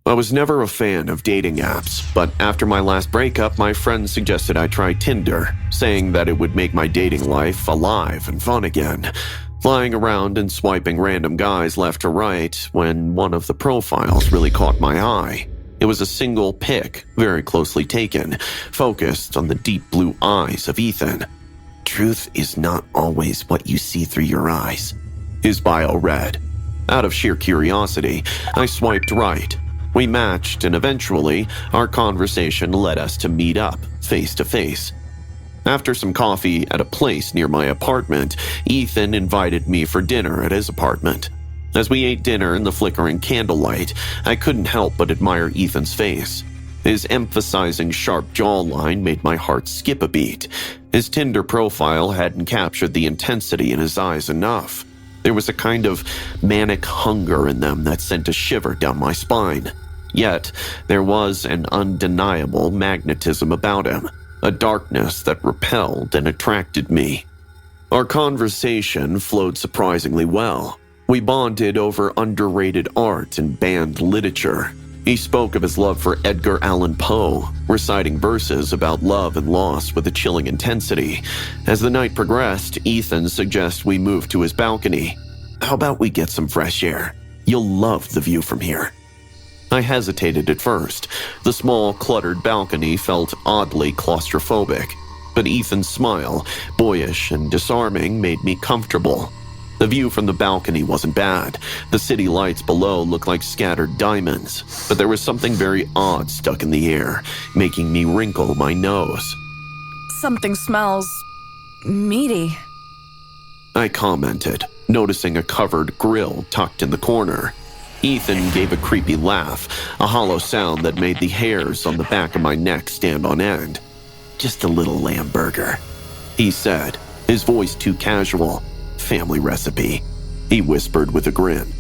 I was never a fan of dating apps, but after my last breakup, my friend suggested I try Tinder, saying that it would make my dating life alive and fun again. Flying around and swiping random guys left to right when one of the profiles really caught my eye. It was a single pic, very closely taken, focused on the deep blue eyes of Ethan. "Truth is not always what you see through your eyes," his bio read. Out of sheer curiosity, I swiped right. We matched, and eventually, our conversation led us to meet up, face to face. After some coffee at a place near my apartment, Ethan invited me for dinner at his apartment. As we ate dinner in the flickering candlelight, I couldn't help but admire Ethan's face. His emphasizing sharp jawline made my heart skip a beat. His Tinder profile hadn't captured the intensity in his eyes enough. There was a kind of manic hunger in them that sent a shiver down my spine. Yet, there was an undeniable magnetism about him, a darkness that repelled and attracted me. Our conversation flowed surprisingly well. We bonded over underrated art and banned literature. He spoke of his love for Edgar Allan Poe, reciting verses about love and loss with a chilling intensity. As the night progressed, Ethan suggested we move to his balcony. "How about we get some fresh air? You'll love the view from here." I hesitated at first. The small, cluttered balcony felt oddly claustrophobic, but Ethan's smile, boyish and disarming, made me comfortable. The view from the balcony wasn't bad. The city lights below looked like scattered diamonds, but there was something very odd stuck in the air, making me wrinkle my nose. "Something smells meaty," I commented, noticing a covered grill tucked in the corner. Ethan gave a creepy laugh, a hollow sound that made the hairs on the back of my neck stand on end. "Just a little lamb burger," he said, his voice too casual. "Family recipe," he whispered with a grin.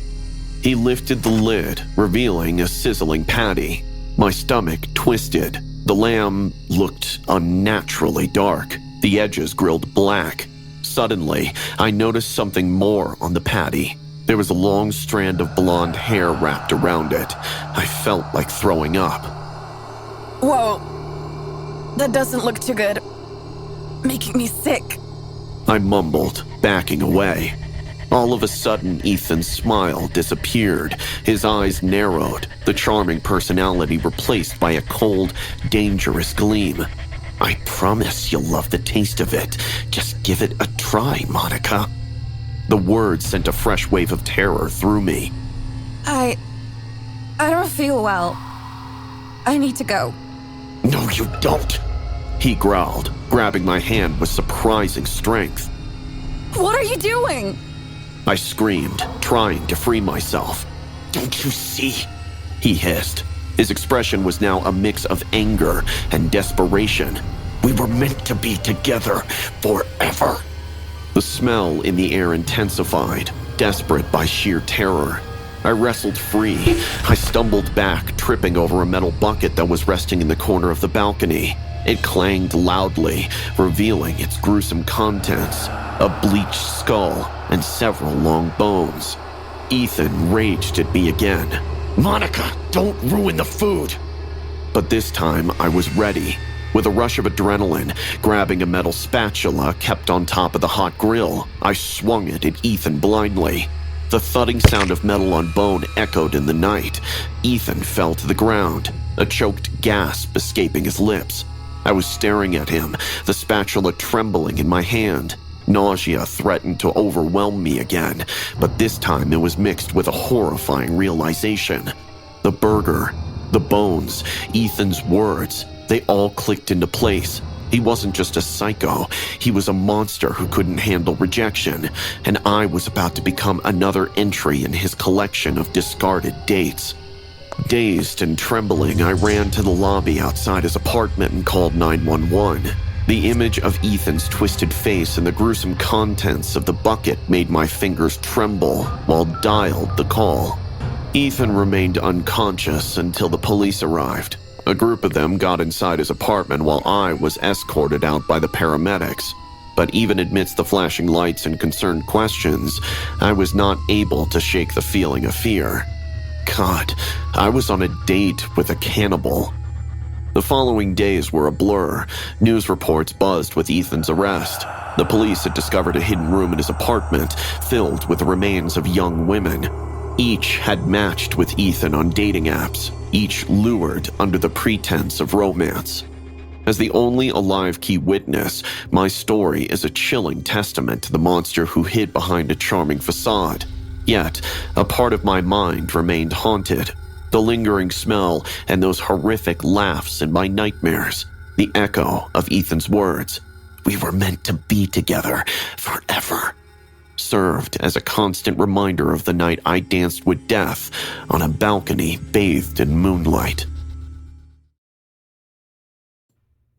He lifted the lid, revealing a sizzling patty. My stomach twisted. The lamb looked unnaturally dark, the edges grilled black. Suddenly, I noticed something more on the patty. There was a long strand of blonde hair wrapped around it. I felt like throwing up. "Whoa, that doesn't look too good. Making me sick," I mumbled, backing away. All of a sudden, Ethan's smile disappeared. His eyes narrowed, the charming personality replaced by a cold, dangerous gleam. "I promise you'll love the taste of it. Just give it a try, Monica." The words sent a fresh wave of terror through me. I don't feel well. I need to go." "No, you don't," he growled, grabbing my hand with surprising strength. "What are you doing?" I screamed, trying to free myself. "Don't you see?" he hissed. His expression was now a mix of anger and desperation. "We were meant to be together forever." The smell in the air intensified, desperate by sheer terror. I wrestled free. I stumbled back, tripping over a metal bucket that was resting in the corner of the balcony. It clanged loudly, revealing its gruesome contents, a bleached skull and several long bones. Ethan raged at me again. "Monica, don't ruin the food!" But this time I was ready. With a rush of adrenaline, grabbing a metal spatula kept on top of the hot grill, I swung it at Ethan blindly. The thudding sound of metal on bone echoed in the night. Ethan fell to the ground, a choked gasp escaping his lips. I was staring at him, the spatula trembling in my hand. Nausea threatened to overwhelm me again, but this time it was mixed with a horrifying realization. The burger, the bones, Ethan's words, they all clicked into place. He wasn't just a psycho, he was a monster who couldn't handle rejection, and I was about to become another entry in his collection of discarded dates. Dazed and trembling, I ran to the lobby outside his apartment and called 911. The image of Ethan's twisted face and the gruesome contents of the bucket made my fingers tremble while dialed the call. Ethan remained unconscious until the police arrived. A group of them got inside his apartment while I was escorted out by the paramedics. But even amidst the flashing lights and concerned questions, I was not able to shake the feeling of fear. God, I was on a date with a cannibal. The following days were a blur. News reports buzzed with Ethan's arrest. The police had discovered a hidden room in his apartment filled with the remains of young women. Each had matched with Ethan on dating apps, each lured under the pretense of romance. As the only alive key witness, my story is a chilling testament to the monster who hid behind a charming facade. Yet, a part of my mind remained haunted. The lingering smell and those horrific laughs in my nightmares. The echo of Ethan's words, "We were meant to be together forever," served as a constant reminder of the night I danced with death on a balcony bathed in moonlight.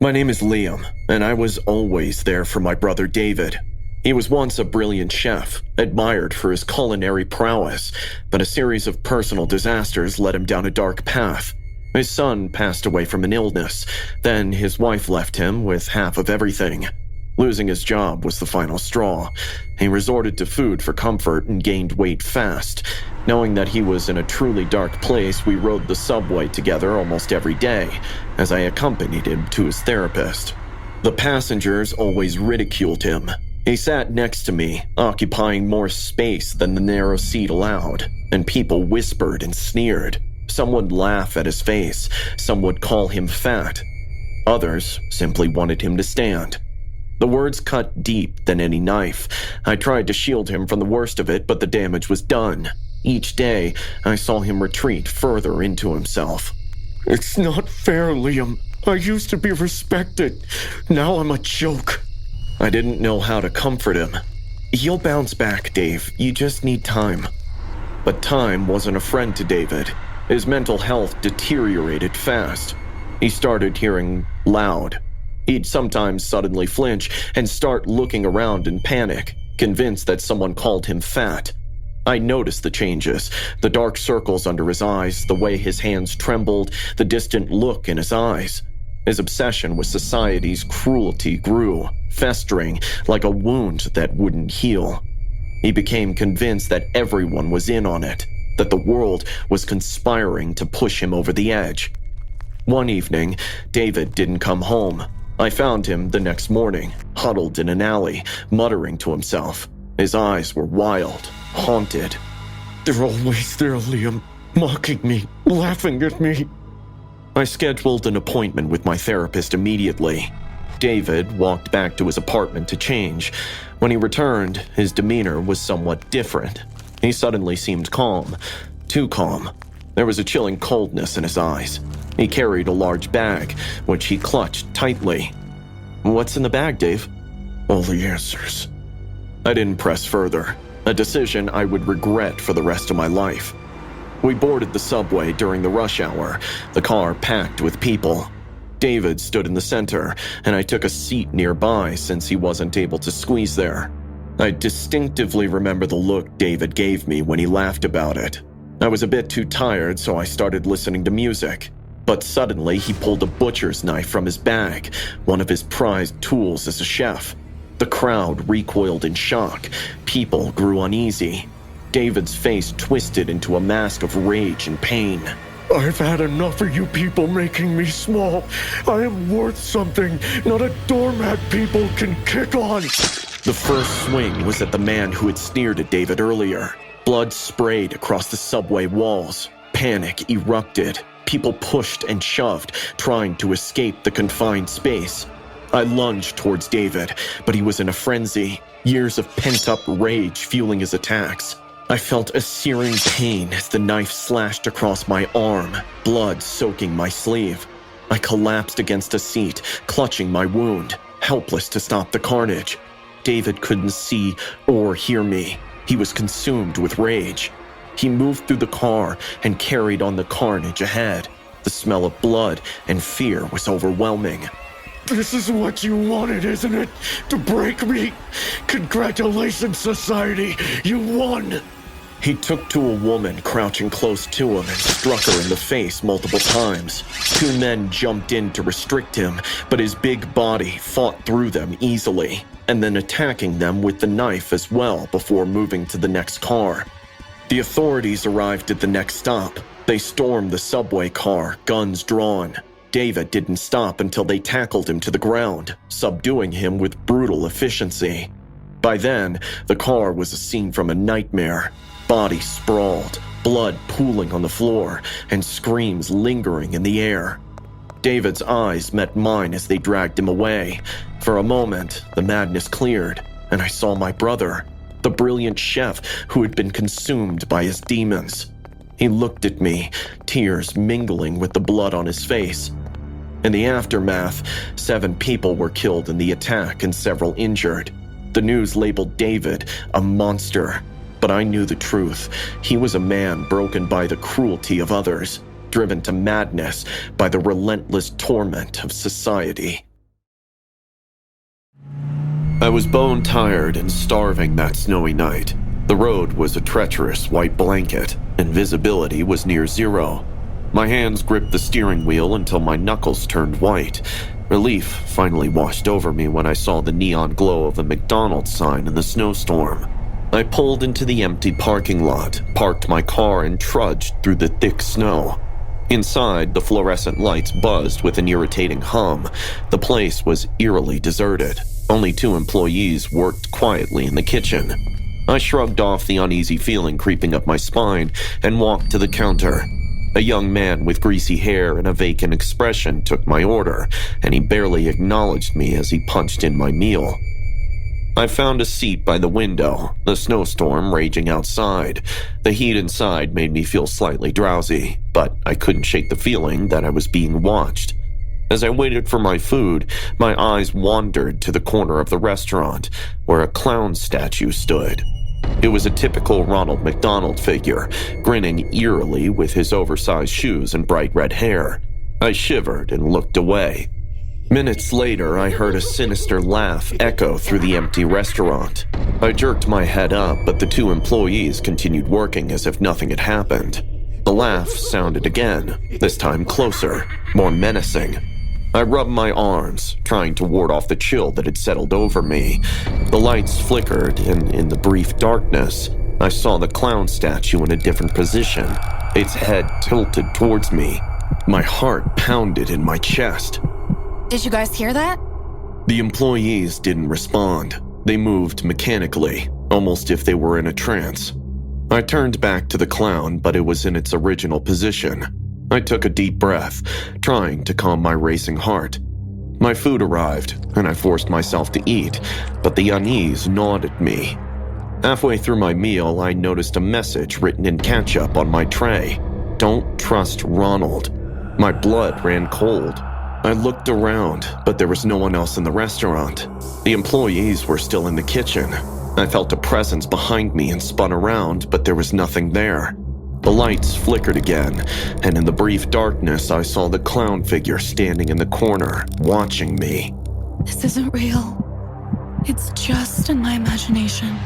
My name is Liam, and I was always there for my brother David. He was once a brilliant chef, admired for his culinary prowess, but a series of personal disasters led him down a dark path. His son passed away from an illness, then his wife left him with half of everything. Losing his job was the final straw. He resorted to food for comfort and gained weight fast. Knowing that he was in a truly dark place, we rode the subway together almost every day, as I accompanied him to his therapist. The passengers always ridiculed him. He sat next to me, occupying more space than the narrow seat allowed, and people whispered and sneered. Some would laugh at his face, some would call him fat. Others simply wanted him to stand. The words cut deep than any knife. I tried to shield him from the worst of it, but the damage was done. Each day, I saw him retreat further into himself. "It's not fair, Liam. I used to be respected. Now I'm a joke." I didn't know how to comfort him. "You'll bounce back, Dave. You just need time." But time wasn't a friend to David. His mental health deteriorated fast. He started hearing loud. He'd sometimes suddenly flinch and start looking around in panic, convinced that someone called him fat. I noticed the changes, the dark circles under his eyes, the way his hands trembled, the distant look in his eyes. His obsession with society's cruelty grew, festering like a wound that wouldn't heal. He became convinced that everyone was in on it, that the world was conspiring to push him over the edge. One evening, David didn't come home. I found him the next morning, huddled in an alley, muttering to himself. His eyes were wild, haunted. "They're always there, Liam, mocking me, laughing at me." I scheduled an appointment with my therapist immediately. David walked back to his apartment to change. When he returned, his demeanor was somewhat different. He suddenly seemed calm, too calm. There was a chilling coldness in his eyes. He carried a large bag, which he clutched tightly. "What's in the bag, Dave?" "All the answers." I didn't press further, a decision I would regret for the rest of my life. We boarded the subway during the rush hour, the car packed with people. David stood in the center, and I took a seat nearby since he wasn't able to squeeze there. I distinctively remember the look David gave me when he laughed about it. I was a bit too tired, so I started listening to music. But suddenly, he pulled a butcher's knife from his bag, one of his prized tools as a chef. The crowd recoiled in shock. People grew uneasy. David's face twisted into a mask of rage and pain. "I've had enough of you people making me small. I am worth something, not a doormat people can kick on." The first swing was at the man who had sneered at David earlier. Blood sprayed across the subway walls. Panic erupted. People pushed and shoved, trying to escape the confined space. I lunged towards David, but he was in a frenzy, years of pent-up rage fueling his attacks. I felt a searing pain as the knife slashed across my arm, blood soaking my sleeve. I collapsed against a seat, clutching my wound, helpless to stop the carnage. David couldn't see or hear me. He was consumed with rage. He moved through the car and carried on the carnage ahead. The smell of blood and fear was overwhelming. "This is what you wanted, isn't it? To break me? Congratulations, society. You won." He took to a woman crouching close to him and struck her in the face multiple times. Two men jumped in to restrict him, but his big body fought through them easily, and then attacking them with the knife as well before moving to the next car. The authorities arrived at the next stop. They stormed the subway car, guns drawn. David didn't stop until they tackled him to the ground, subduing him with brutal efficiency. By then, the car was a scene from a nightmare. Bodies sprawled, blood pooling on the floor, and screams lingering in the air. David's eyes met mine as they dragged him away. For a moment, the madness cleared, and I saw my brother, the brilliant chef who had been consumed by his demons. He looked at me, tears mingling with the blood on his face. In the aftermath, 7 people were killed in the attack and several injured. The news labeled David a monster, but I knew the truth. He was a man broken by the cruelty of others, driven to madness by the relentless torment of society. I was bone-tired and starving that snowy night. The road was a treacherous white blanket, and visibility was near zero. My hands gripped the steering wheel until my knuckles turned white. Relief finally washed over me when I saw the neon glow of a McDonald's sign in the snowstorm. I pulled into the empty parking lot, parked my car, and trudged through the thick snow. Inside, the fluorescent lights buzzed with an irritating hum. The place was eerily deserted. Only 2 employees worked quietly in the kitchen. I shrugged off the uneasy feeling creeping up my spine and walked to the counter. A young man with greasy hair and a vacant expression took my order, and he barely acknowledged me as he punched in my meal. I found a seat by the window, the snowstorm raging outside. The heat inside made me feel slightly drowsy, but I couldn't shake the feeling that I was being watched. As I waited for my food, my eyes wandered to the corner of the restaurant, where a clown statue stood. It was a typical Ronald McDonald figure, grinning eerily with his oversized shoes and bright red hair. I shivered and looked away. Minutes later, I heard a sinister laugh echo through the empty restaurant. I jerked my head up, but the 2 employees continued working as if nothing had happened. The laugh sounded again, this time closer, more menacing. I rubbed my arms, trying to ward off the chill that had settled over me. The lights flickered, and in the brief darkness, I saw the clown statue in a different position, its head tilted towards me. My heart pounded in my chest. Did you guys hear that? The employees didn't respond. They moved mechanically, almost if they were in a trance. I turned back to the clown, but it was in its original position. I took a deep breath, trying to calm my racing heart. My food arrived, and I forced myself to eat, but the unease gnawed at me. Halfway through my meal, I noticed a message written in ketchup on my tray. "Don't trust Ronald." My blood ran cold. I looked around, but there was no one else in the restaurant. The employees were still in the kitchen. I felt a presence behind me and spun around, but there was nothing there. The lights flickered again, and in the brief darkness, I saw the clown figure standing in the corner, watching me. This isn't real. It's just in my imagination.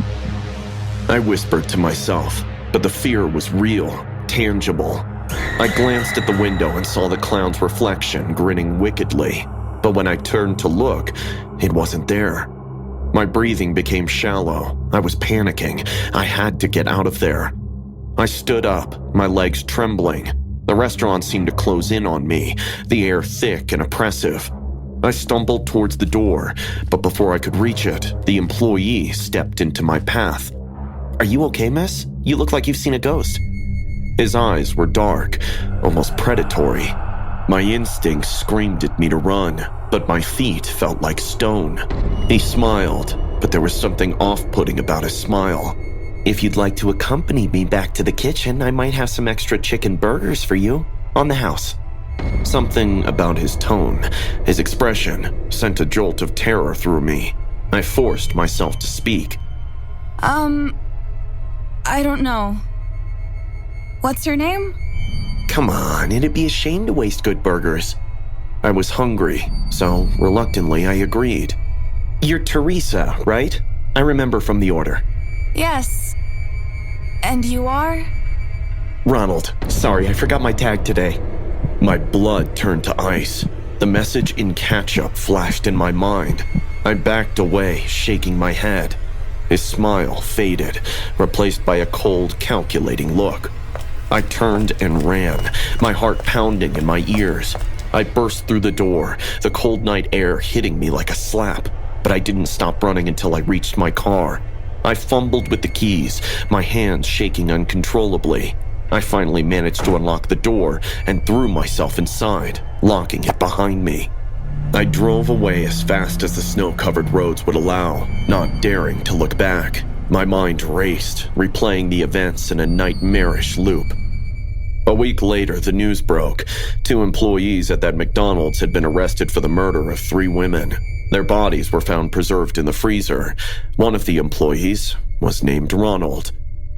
I whispered to myself, but the fear was real, tangible. I glanced at the window and saw the clown's reflection grinning wickedly, but when I turned to look, it wasn't there. My breathing became shallow. I was panicking. I had to get out of there. I stood up, my legs trembling. The restaurant seemed to close in on me, the air thick and oppressive. I stumbled towards the door, but before I could reach it, the employee stepped into my path. "Are you okay, miss? You look like you've seen a ghost." His eyes were dark, almost predatory. My instincts screamed at me to run, but my feet felt like stone. He smiled, but there was something off-putting about his smile. "If you'd like to accompany me back to the kitchen, I might have some extra chicken burgers for you, on the house." Something about his tone, his expression, sent a jolt of terror through me. I forced myself to speak. I don't know. What's your name? Come on, it'd be a shame to waste good burgers. I was hungry, so reluctantly I agreed. "You're Teresa, right? I remember from the order." Yes. And you are? "Ronald. Sorry, I forgot my tag today." My blood turned to ice. The message in ketchup flashed in my mind. I backed away, shaking my head. His smile faded, replaced by a cold, calculating look. I turned and ran, my heart pounding in my ears. I burst through the door, the cold night air hitting me like a slap, but I didn't stop running until I reached my car. I fumbled with the keys, my hands shaking uncontrollably. I finally managed to unlock the door and threw myself inside, locking it behind me. I drove away as fast as the snow-covered roads would allow, not daring to look back. My mind raced, replaying the events in a nightmarish loop. A week later, the news broke. 2 employees at that McDonald's had been arrested for the murder of 3 women. Their bodies were found preserved in the freezer. One of the employees was named Ronald.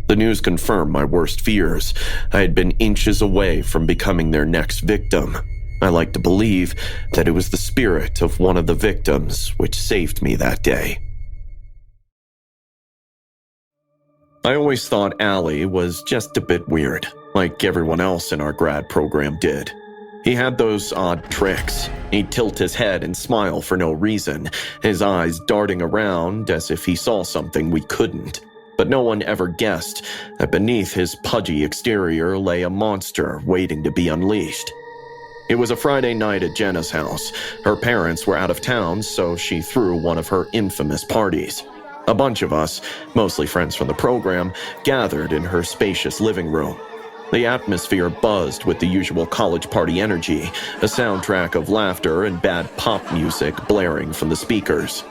The news confirmed my worst fears. I had been inches away from becoming their next victim. I like to believe that it was the spirit of one of the victims which saved me that day. I always thought Allie was just a bit weird, like everyone else in our grad program did. He had those odd tricks. He'd tilt his head and smile for no reason, his eyes darting around as if he saw something we couldn't. But no one ever guessed that beneath his pudgy exterior lay a monster waiting to be unleashed. It was a Friday night at Jenna's house. Her parents were out of town, so she threw one of her infamous parties. A bunch of us, mostly friends from the program, gathered in her spacious living room. The atmosphere buzzed with the usual college party energy, a soundtrack of laughter and bad pop music blaring from the speakers.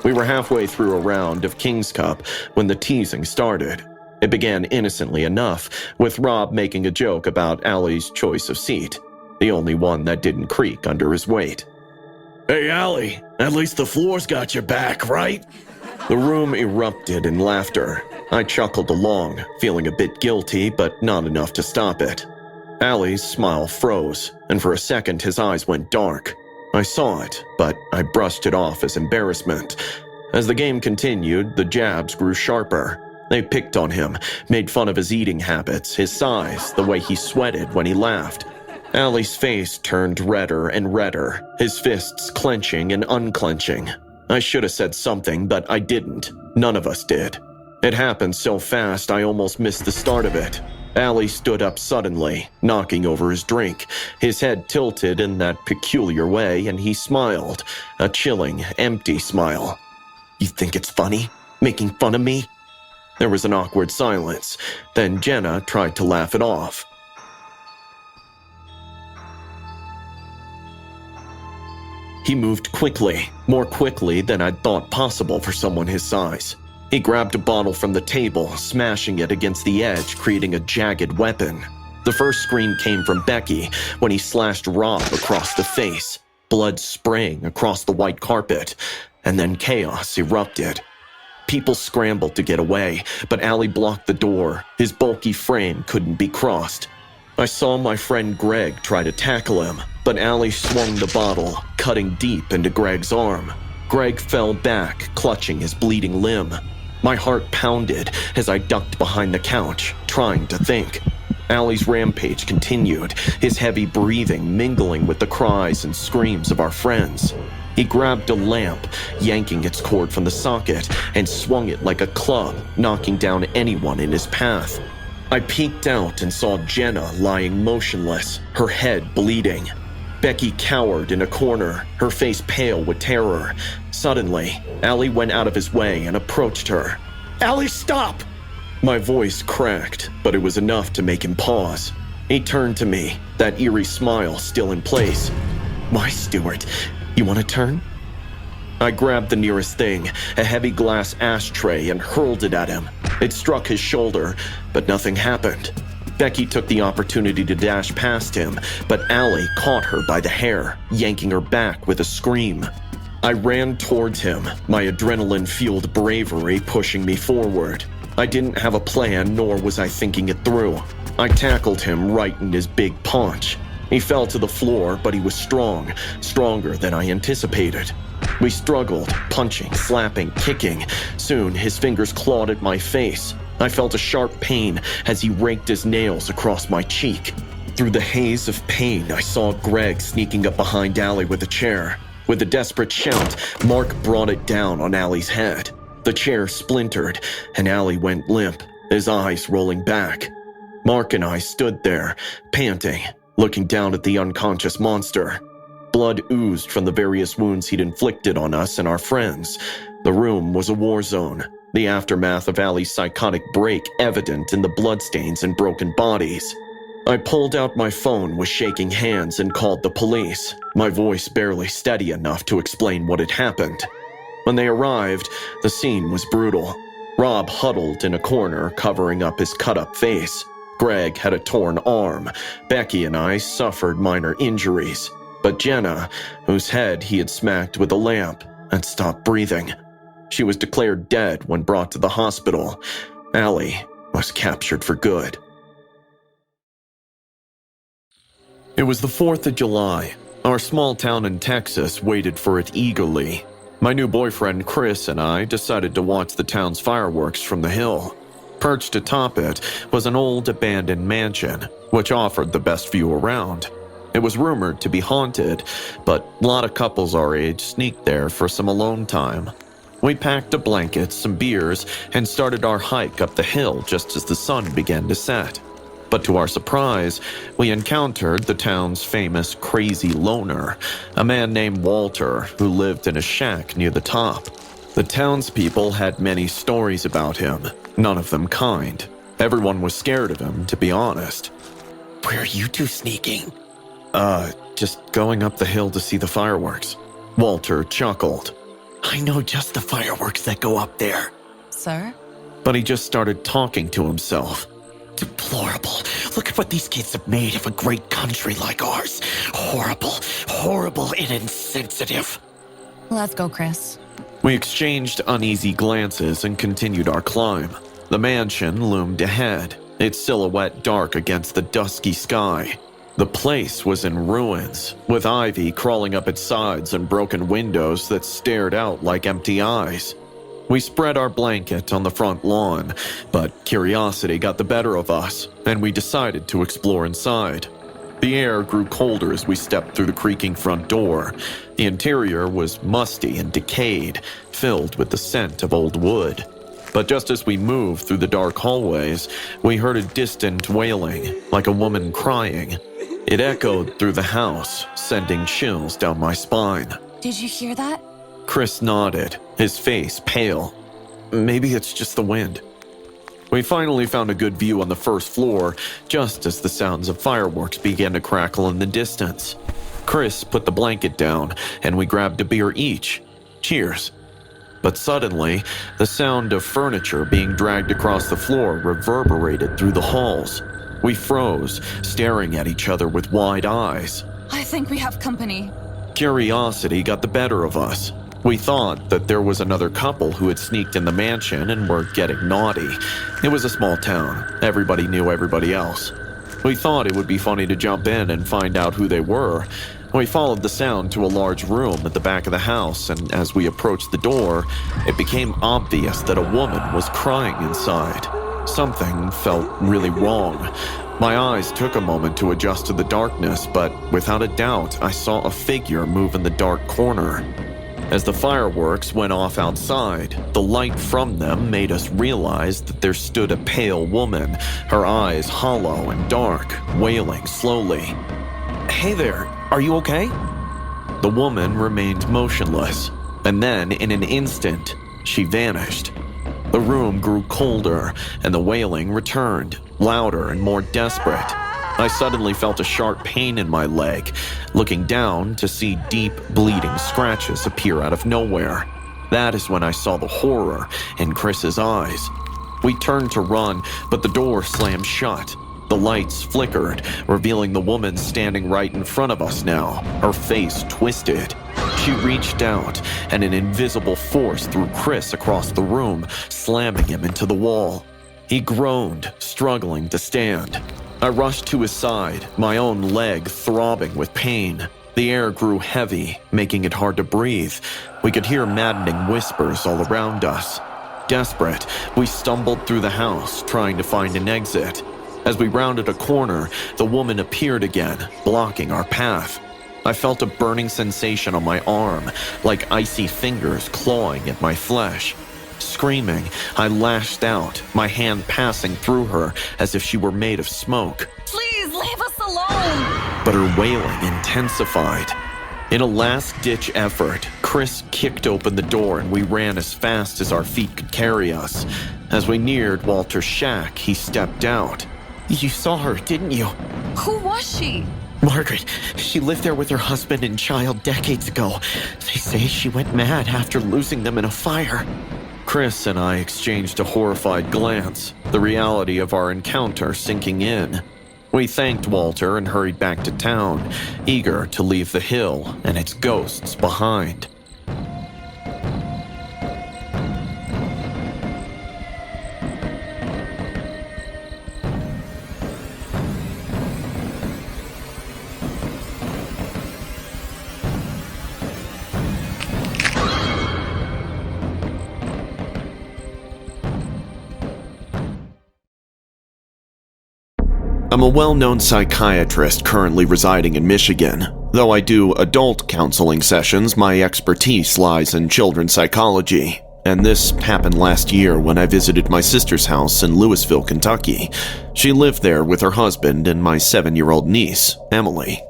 We were halfway through a round of King's Cup when the teasing started. It began innocently enough, with Rob making a joke about Allie's choice of seat, the only one that didn't creak under his weight. "Hey, Allie, at least the floor's got your back, right?" The room erupted in laughter. I chuckled along, feeling a bit guilty, but not enough to stop it. Allie's smile froze, and for a second his eyes went dark. I saw it, but I brushed it off as embarrassment. As the game continued, the jabs grew sharper. They picked on him, made fun of his eating habits, his size, the way he sweated when he laughed. Allie's face turned redder and redder, his fists clenching and unclenching. I should have said something, but I didn't. None of us did. It happened so fast I almost missed the start of it. Allie stood up suddenly, knocking over his drink. His head tilted in that peculiar way, and he smiled, a chilling, empty smile. "You think it's funny? Making fun of me?" There was an awkward silence. Then Jenna tried to laugh it off. He moved quickly, more quickly than I'd thought possible for someone his size. He grabbed a bottle from the table, smashing it against the edge, creating a jagged weapon. The first scream came from Becky when he slashed Rob across the face, blood spraying across the white carpet, and then chaos erupted. People scrambled to get away, but Allie blocked the door. His bulky frame couldn't be crossed. I saw my friend Greg try to tackle him, but Allie swung the bottle, cutting deep into Greg's arm. Greg fell back, clutching his bleeding limb. My heart pounded as I ducked behind the couch, trying to think. Allie's rampage continued, his heavy breathing mingling with the cries and screams of our friends. He grabbed a lamp, yanking its cord from the socket, and swung it like a club, knocking down anyone in his path. I peeked out and saw Jenna lying motionless, her head bleeding. Becky cowered in a corner, her face pale with terror. Suddenly, Allie went out of his way and approached her. "Allie, stop!" My voice cracked, but it was enough to make him pause. He turned to me, that eerie smile still in place. "Why, Stuart? You want to turn?" I grabbed the nearest thing, a heavy glass ashtray, and hurled it at him. It struck his shoulder, but nothing happened. Becky took the opportunity to dash past him, but Allie caught her by the hair, yanking her back with a scream. I ran towards him, my adrenaline-fueled bravery pushing me forward. I didn't have a plan, nor was I thinking it through. I tackled him right in his big paunch. He fell to the floor, but he was strong, stronger than I anticipated. We struggled, punching, slapping, kicking. Soon, his fingers clawed at my face. I felt a sharp pain as he raked his nails across my cheek. Through the haze of pain, I saw Greg sneaking up behind Allie with a chair. With a desperate shout, Mark brought it down on Allie's head. The chair splintered, and Allie went limp, his eyes rolling back. Mark and I stood there, panting, looking down at the unconscious monster. Blood oozed from the various wounds he'd inflicted on us and our friends. The room was a war zone, the aftermath of Allie's psychotic break evident in the bloodstains and broken bodies. I pulled out my phone with shaking hands and called the police, my voice barely steady enough to explain what had happened. When they arrived, the scene was brutal. Rob huddled in a corner, covering up his cut-up face. Greg had a torn arm. Becky and I suffered minor injuries. But Jenna, whose head he had smacked with a lamp, had stopped breathing. She was declared dead when brought to the hospital. Allie was captured for good. It was the 4th of July. Our small town in Texas waited for it eagerly. My new boyfriend Chris and I decided to watch the town's fireworks from the hill. Perched atop it was an old abandoned mansion, which offered the best view around. It was rumored to be haunted, but a lot of couples our age sneaked there for some alone time. We packed a blanket, some beers, and started our hike up the hill just as the sun began to set. But to our surprise, we encountered the town's famous crazy loner, a man named Walter who lived in a shack near the top. The townspeople had many stories about him, none of them kind. Everyone was scared of him, to be honest. Where are you two sneaking? Just going up the hill to see the fireworks. Walter chuckled. I know just the fireworks that go up there. Sir? But he just started talking to himself. Deplorable. Look at what these kids have made of a great country like ours. Horrible, horrible, and insensitive. Let's go, Chris. We exchanged uneasy glances and continued our climb. The mansion loomed ahead, its silhouette dark against the dusky sky. The place was in ruins, with ivy crawling up its sides and broken windows that stared out like empty eyes. We spread our blanket on the front lawn, but curiosity got the better of us, and we decided to explore inside. The air grew colder as we stepped through the creaking front door. The interior was musty and decayed, filled with the scent of old wood. But just as we moved through the dark hallways, we heard a distant wailing, like a woman crying. It echoed through the house, sending chills down my spine. Did you hear that? Chris nodded, his face pale. Maybe it's just the wind. We finally found a good view on the first floor, just as the sounds of fireworks began to crackle in the distance. Chris put the blanket down, and we grabbed a beer each. Cheers. But suddenly, the sound of furniture being dragged across the floor reverberated through the halls. We froze, staring at each other with wide eyes. I think we have company. Curiosity got the better of us. We thought that there was another couple who had sneaked in the mansion and were getting naughty. It was a small town. Everybody knew everybody else. We thought it would be funny to jump in and find out who they were. We followed the sound to a large room at the back of the house, and as we approached the door, it became obvious that a woman was crying inside. Something felt really wrong. My eyes took a moment to adjust to the darkness, but without a doubt, I saw a figure move in the dark corner. As the fireworks went off outside, the light from them made us realize that there stood a pale woman, her eyes hollow and dark, wailing slowly. "Hey there, are you okay?" The woman remained motionless, and then in an instant, she vanished. The room grew colder, and the wailing returned, louder and more desperate. I suddenly felt a sharp pain in my leg, looking down to see deep, bleeding scratches appear out of nowhere. That is when I saw the horror in Chris's eyes. We turned to run, but the door slammed shut. The lights flickered, revealing the woman standing right in front of us now, her face twisted. She reached out, and an invisible force threw Chris across the room, slamming him into the wall. He groaned, struggling to stand. I rushed to his side, my own leg throbbing with pain. The air grew heavy, making it hard to breathe. We could hear maddening whispers all around us. Desperate, we stumbled through the house, trying to find an exit. As we rounded a corner, the woman appeared again, blocking our path. I felt a burning sensation on my arm, like icy fingers clawing at my flesh. Screaming, I lashed out, my hand passing through her as if she were made of smoke. Please leave us alone! But her wailing intensified. In a last-ditch effort, Chris kicked open the door and we ran as fast as our feet could carry us. As we neared Walter's shack, he stepped out. You saw her, didn't you? Who was she? Margaret. She lived there with her husband and child decades ago. They say she went mad after losing them in a fire. Chris and I exchanged a horrified glance, the reality of our encounter sinking in. We thanked Walter and hurried back to town, eager to leave the hill and its ghosts behind. I'm a well-known psychiatrist currently residing in Michigan. Though I do adult counseling sessions, my expertise lies in children's psychology. And this happened last year when I visited my sister's house in Louisville, Kentucky. She lived there with her husband and my 7-year-old niece, Emily.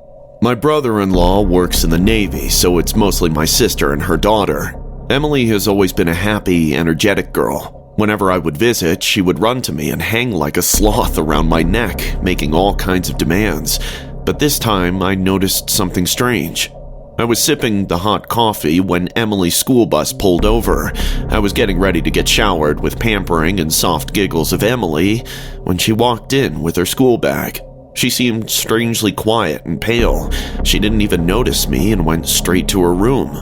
My brother-in-law works in the Navy, so it's mostly my sister and her daughter. Emily has always been a happy, energetic girl. Whenever I would visit, she would run to me and hang like a sloth around my neck, making all kinds of demands. But this time, I noticed something strange. I was sipping the hot coffee when Emily's school bus pulled over. I was getting ready to get showered with pampering and soft giggles of Emily when she walked in with her school bag. She seemed strangely quiet and pale. She didn't even notice me and went straight to her room.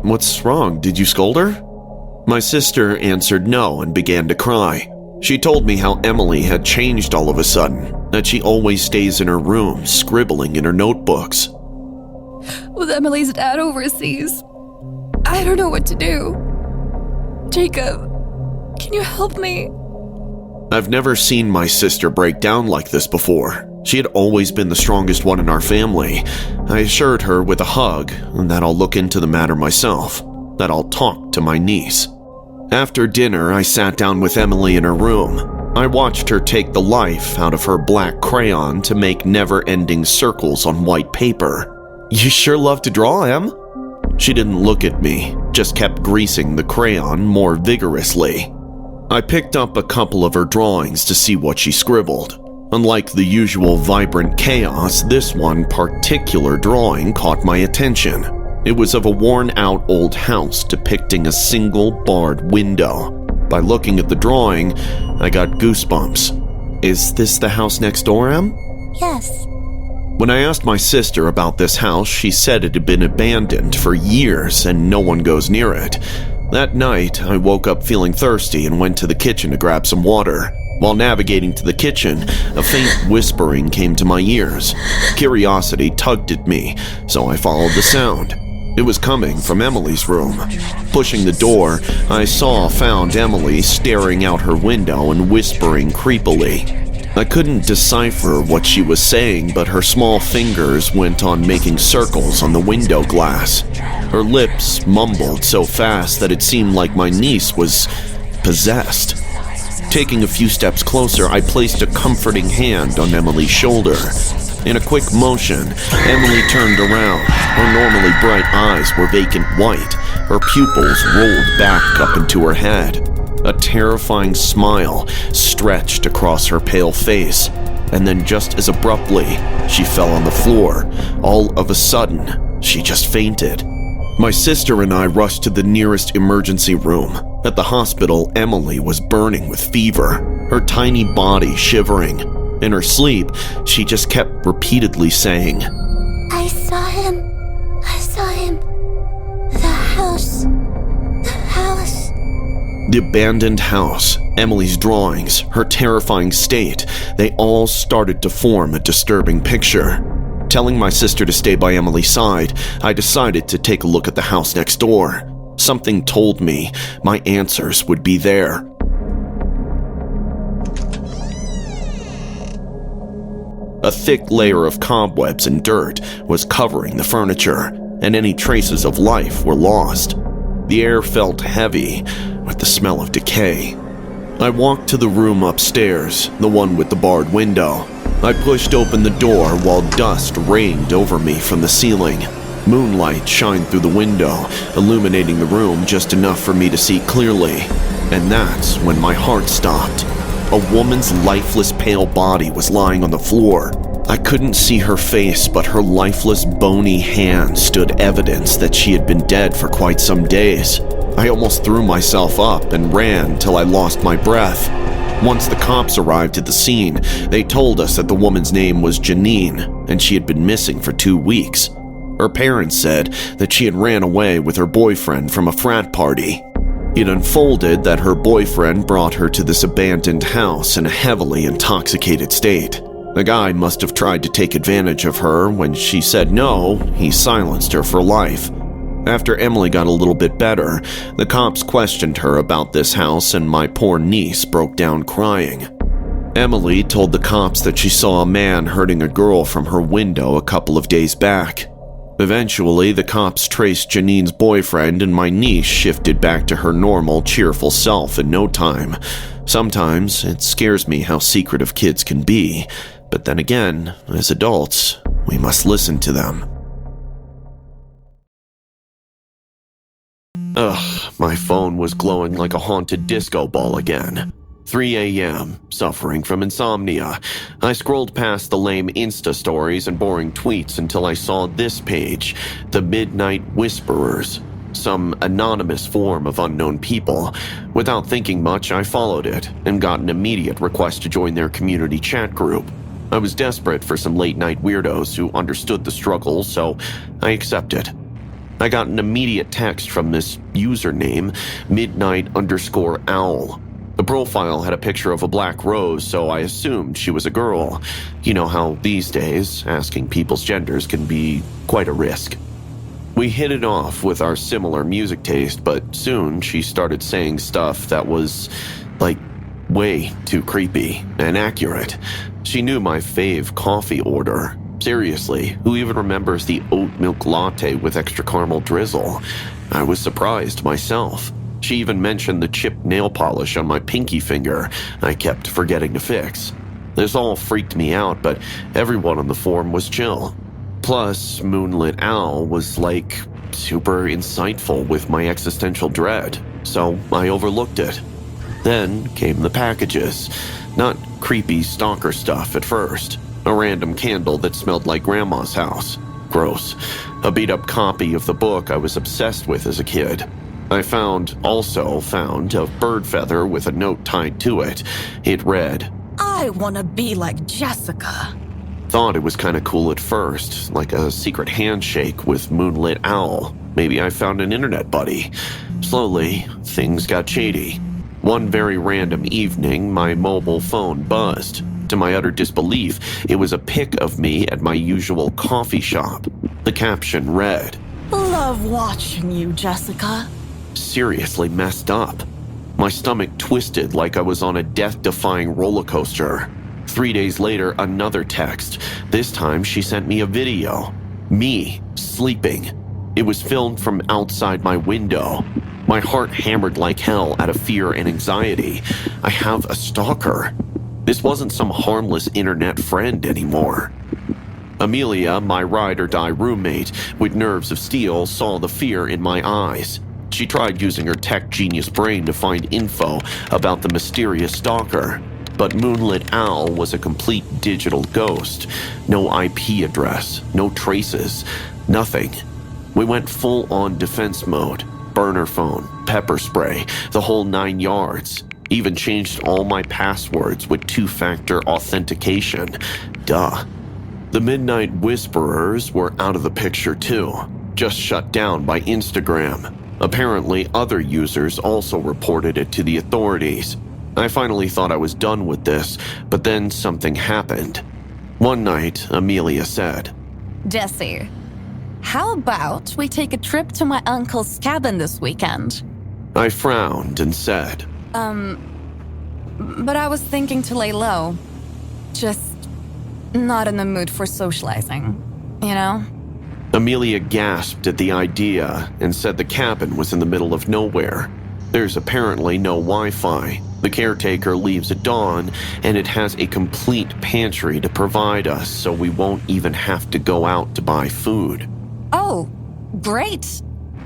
What's wrong? Did you scold her? My sister answered no and began to cry. She told me how Emily had changed all of a sudden, that she always stays in her room, scribbling in her notebooks. With Emily's dad overseas, I don't know what to do. Jacob, can you help me? I've never seen my sister break down like this before. She had always been the strongest one in our family. I assured her with a hug that I'll look into the matter myself, that I'll talk to my niece. After dinner, I sat down with Emily in her room. I watched her take the life out of her black crayon to make never-ending circles on white paper. You sure love to draw, Em? She didn't look at me, just kept greasing the crayon more vigorously. I picked up a couple of her drawings to see what she scribbled. Unlike the usual vibrant chaos, this one particular drawing caught my attention. It was of a worn-out old house depicting a single barred window. By looking at the drawing, I got goosebumps. Is this the house next door, Em? Yes. When I asked my sister about this house, she said it had been abandoned for years and no one goes near it. That night, I woke up feeling thirsty and went to the kitchen to grab some water. While navigating to the kitchen, a faint whispering came to my ears. Curiosity tugged at me, so I followed the sound. It was coming from Emily's room. Pushing the door, I found Emily staring out her window and whispering creepily. I couldn't decipher what she was saying, but her small fingers went on making circles on the window glass. Her lips mumbled so fast that it seemed like my niece was possessed. Taking a few steps closer, I placed a comforting hand on Emily's shoulder. In a quick motion, Emily turned around. Her normally bright eyes were vacant white. Her pupils rolled back up into her head. A terrifying smile stretched across her pale face. And then just as abruptly, she fell on the floor. All of a sudden, she just fainted. My sister and I rushed to the nearest emergency room. At the hospital, Emily was burning with fever, her tiny body shivering. In her sleep, she just kept repeatedly saying, I saw him. I saw him. The house. The house. The abandoned house, Emily's drawings, her terrifying state, they all started to form a disturbing picture. Telling my sister to stay by Emily's side, I decided to take a look at the house next door. Something told me my answers would be there. A thick layer of cobwebs and dirt was covering the furniture, and any traces of life were lost. The air felt heavy, with the smell of decay. I walked to the room upstairs, the one with the barred window. I pushed open the door while dust rained over me from the ceiling. Moonlight shined through the window, illuminating the room just enough for me to see clearly. And that's when my heart stopped. A woman's lifeless pale body was lying on the floor. I couldn't see her face, but her lifeless bony hand stood evidence that she had been dead for quite some days. I almost threw myself up and ran till I lost my breath. Once the cops arrived at the scene, they told us that the woman's name was Janine, and she had been missing for 2 weeks. Her parents said that she had ran away with her boyfriend from a frat party. It unfolded that her boyfriend brought her to this abandoned house in a heavily intoxicated state. The guy must have tried to take advantage of her. When she said no, he silenced her for life. After Emily got a little bit better, the cops questioned her about this house, and my poor niece broke down crying. Emily told the cops that she saw a man hurting a girl from her window a couple of days back. Eventually, the cops traced Janine's boyfriend, and my niece shifted back to her normal, cheerful self in no time. Sometimes it scares me how secretive kids can be, but then again, as adults, we must listen to them. Ugh, my phone was glowing like a haunted disco ball again. 3 a.m., suffering from insomnia. I scrolled past the lame Insta stories and boring tweets until I saw this page, The Midnight Whisperers, some anonymous form of unknown people. Without thinking much, I followed it and got an immediate request to join their community chat group. I was desperate for some late-night weirdos who understood the struggle, so I accepted. I got an immediate text from this username, Midnight_Owl. The profile had a picture of a black rose, so I assumed she was a girl. You know how these days, asking people's genders can be quite a risk. We hit it off with our similar music taste, but soon she started saying stuff that was, like, way too creepy and accurate. She knew my fave coffee order. Seriously, who even remembers the oat milk latte with extra caramel drizzle? I was surprised myself. She even mentioned the chipped nail polish on my pinky finger I kept forgetting to fix. This all freaked me out, but everyone on the forum was chill. Plus, Moonlit Owl was like super insightful with my existential dread, so I overlooked it. Then came the packages. Not creepy stalker stuff at first. A random candle that smelled like Grandma's house. Gross. A beat-up copy of the book I was obsessed with as a kid. I also found a bird feather with a note tied to it. It read, I want to be like Jessica. Thought it was kind of cool at first, like a secret handshake with Moonlit Owl. Maybe I found an internet buddy. Slowly, things got shady. One very random evening, my mobile phone buzzed. To my utter disbelief, it was a pic of me at my usual coffee shop. The caption read, Love watching you, Jessica. Seriously messed up. My stomach twisted like I was on a death-defying roller coaster. 3 days later, another text. This time, she sent me a video. Me, sleeping. It was filmed from outside my window. My heart hammered like hell out of fear and anxiety. I have a stalker. This wasn't some harmless internet friend anymore. Amelia, my ride-or-die roommate, with nerves of steel, saw the fear in my eyes. She tried using her tech genius brain to find info about the mysterious stalker. But Moonlit Owl was a complete digital ghost. No IP address, no traces, nothing. We went full-on defense mode. Burner phone, pepper spray, the whole 9 yards. Even changed all my passwords with 2-factor authentication. Duh. The Midnight Whisperers were out of the picture too. Just shut down by Instagram. Apparently, other users also reported it to the authorities. I finally thought I was done with this, but then something happened. One night, Amelia said, Jesse, how about we take a trip to my uncle's cabin this weekend? I frowned and said, But I was thinking to lay low. Just not in the mood for socializing, you know? Amelia gasped at the idea and said the cabin was in the middle of nowhere. There's apparently no Wi-Fi. The caretaker leaves at dawn, and it has a complete pantry to provide us, so we won't even have to go out to buy food. Oh, great.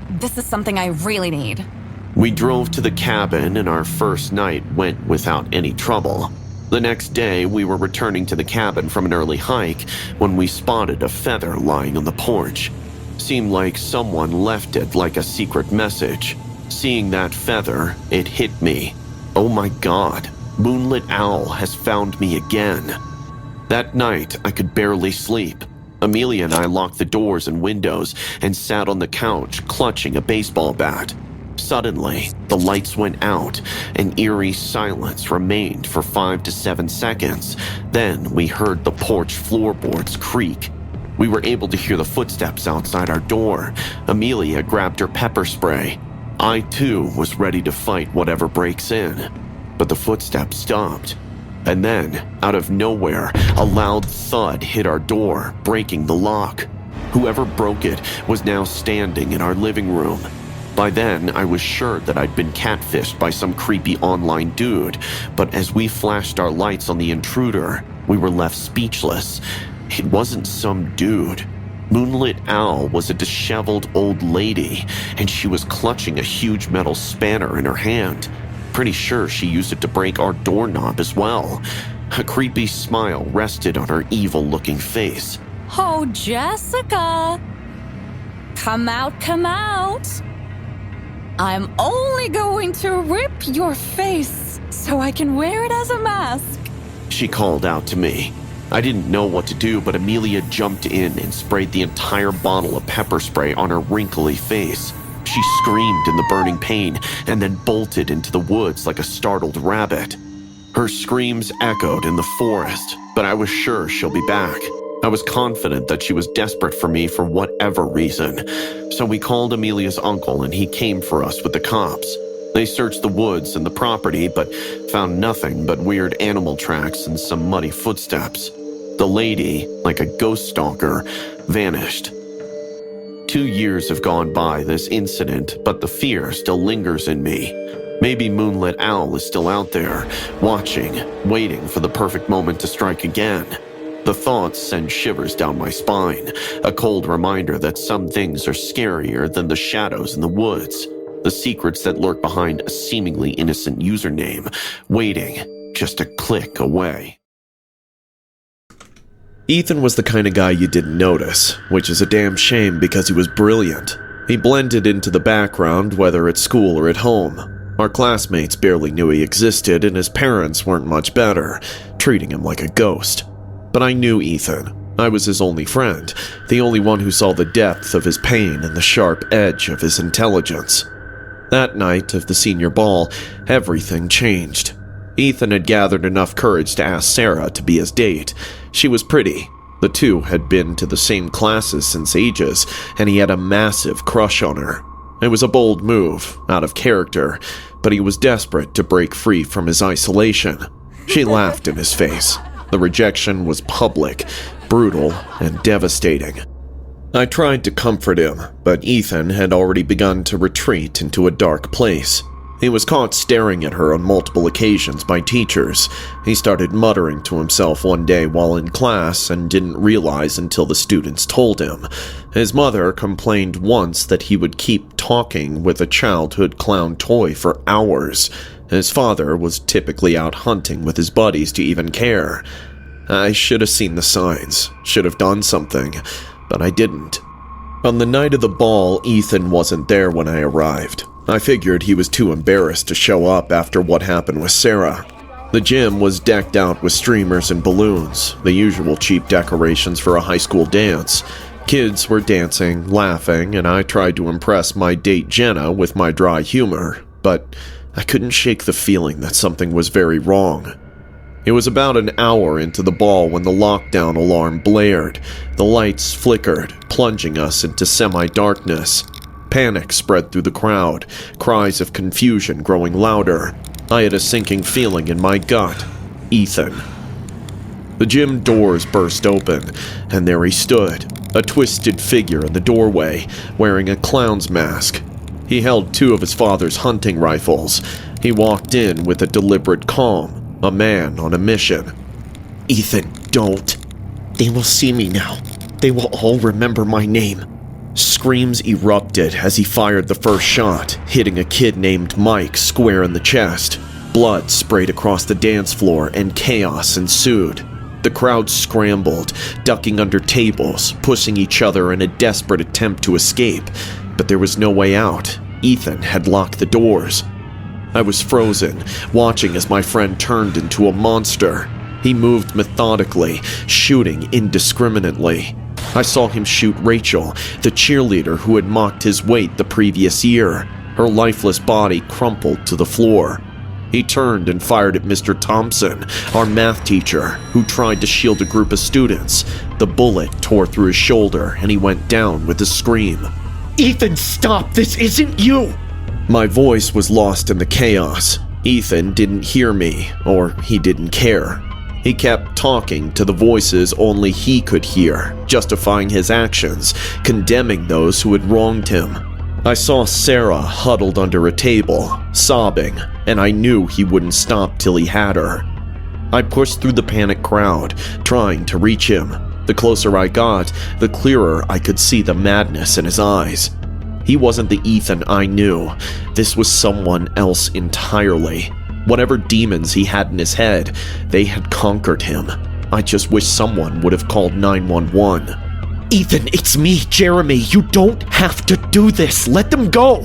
This is something I really need. We drove to the cabin, and our first night went without any trouble. The next day, we were returning to the cabin from an early hike when we spotted a feather lying on the porch. Seemed like someone left it like a secret message. Seeing that feather, it hit me. Oh my God, Moonlit Owl has found me again. That night, I could barely sleep. Amelia and I locked the doors and windows and sat on the couch clutching a baseball bat. Suddenly, the lights went out. An eerie silence remained for 5 to 7 seconds. Then we heard the porch floorboards creak. We were able to hear the footsteps outside our door. Amelia grabbed her pepper spray. I too was ready to fight whatever breaks in. But the footsteps stopped. And then, out of nowhere, a loud thud hit our door, breaking the lock. Whoever broke it was now standing in our living room. By then, I was sure that I'd been catfished by some creepy online dude, but as we flashed our lights on the intruder, we were left speechless. It wasn't some dude. Moonlit Owl was a disheveled old lady, and she was clutching a huge metal spanner in her hand. Pretty sure she used it to break our doorknob as well. A creepy smile rested on her evil-looking face. Oh, Jessica. Come out, come out. I'm only going to rip your face so I can wear it as a mask. She called out to me. I didn't know what to do, but Amelia jumped in and sprayed the entire bottle of pepper spray on her wrinkly face. She screamed in the burning pain and then bolted into the woods like a startled rabbit. Her screams echoed in the forest, but I was sure she'll be back. I was confident that she was desperate for me for whatever reason. So we called Amelia's uncle and he came for us with the cops. They searched the woods and the property, but found nothing but weird animal tracks and some muddy footsteps. The lady, like a ghost stalker, vanished. 2 years have gone by this incident, but the fear still lingers in me. Maybe Moonlit Owl is still out there, watching, waiting for the perfect moment to strike again. The thoughts send shivers down my spine, a cold reminder that some things are scarier than the shadows in the woods, the secrets that lurk behind a seemingly innocent username, waiting just a click away. Ethan was the kind of guy you didn't notice, which is a damn shame because he was brilliant. He blended into the background, whether at school or at home. Our classmates barely knew he existed, and his parents weren't much better, treating him like a ghost. But I knew Ethan. I was his only friend, the only one who saw the depth of his pain and the sharp edge of his intelligence. That night of the senior ball, everything changed. Ethan had gathered enough courage to ask Sarah to be his date. She was pretty. The two had been to the same classes since ages, and he had a massive crush on her. It was a bold move, out of character, but he was desperate to break free from his isolation. She laughed in his face. The rejection was public, brutal, and devastating. I tried to comfort him, but Ethan had already begun to retreat into a dark place. He was caught staring at her on multiple occasions by teachers. He started muttering to himself one day while in class and didn't realize until the students told him. His mother complained once that he would keep talking with a childhood clown toy for hours. His father was typically out hunting with his buddies to even care. I should have seen the signs, should have done something, but I didn't. On the night of the ball, Ethan wasn't there when I arrived. I figured he was too embarrassed to show up after what happened with Sarah. The gym was decked out with streamers and balloons, the usual cheap decorations for a high school dance. Kids were dancing, laughing, and I tried to impress my date Jenna with my dry humor, but I couldn't shake the feeling that something was very wrong. It was about an hour into the ball when the lockdown alarm blared. The lights flickered, plunging us into semi-darkness. Panic spread through the crowd, cries of confusion growing louder. I had a sinking feeling in my gut. Ethan. The gym doors burst open, and there he stood, a twisted figure in the doorway, wearing a clown's mask. He held 2 of his father's hunting rifles. He walked in with a deliberate calm, a man on a mission. "Ethan, don't. They will see me now. They will all remember my name." Screams erupted as he fired the first shot, hitting a kid named Mike square in the chest. Blood sprayed across the dance floor and chaos ensued. The crowd scrambled, ducking under tables, pushing each other in a desperate attempt to escape, but there was no way out. Ethan had locked the doors. I was frozen, watching as my friend turned into a monster. He moved methodically, shooting indiscriminately. I saw him shoot Rachel, the cheerleader who had mocked his weight the previous year. Her lifeless body crumpled to the floor. He turned and fired at Mr. Thompson, our math teacher, who tried to shield a group of students. The bullet tore through his shoulder and he went down with a scream. "Ethan, stop! This isn't you!" My voice was lost in the chaos. Ethan didn't hear me, or he didn't care. He kept talking to the voices only he could hear, justifying his actions, condemning those who had wronged him. I saw Sarah huddled under a table, sobbing, and I knew he wouldn't stop till he had her. I pushed through the panicked crowd, trying to reach him. The closer I got, the clearer I could see the madness in his eyes. He wasn't the Ethan I knew. This was someone else entirely. Whatever demons he had in his head, they had conquered him. I just wish someone would have called 911. "Ethan, it's me, Jeremy. You don't have to do this. Let them go."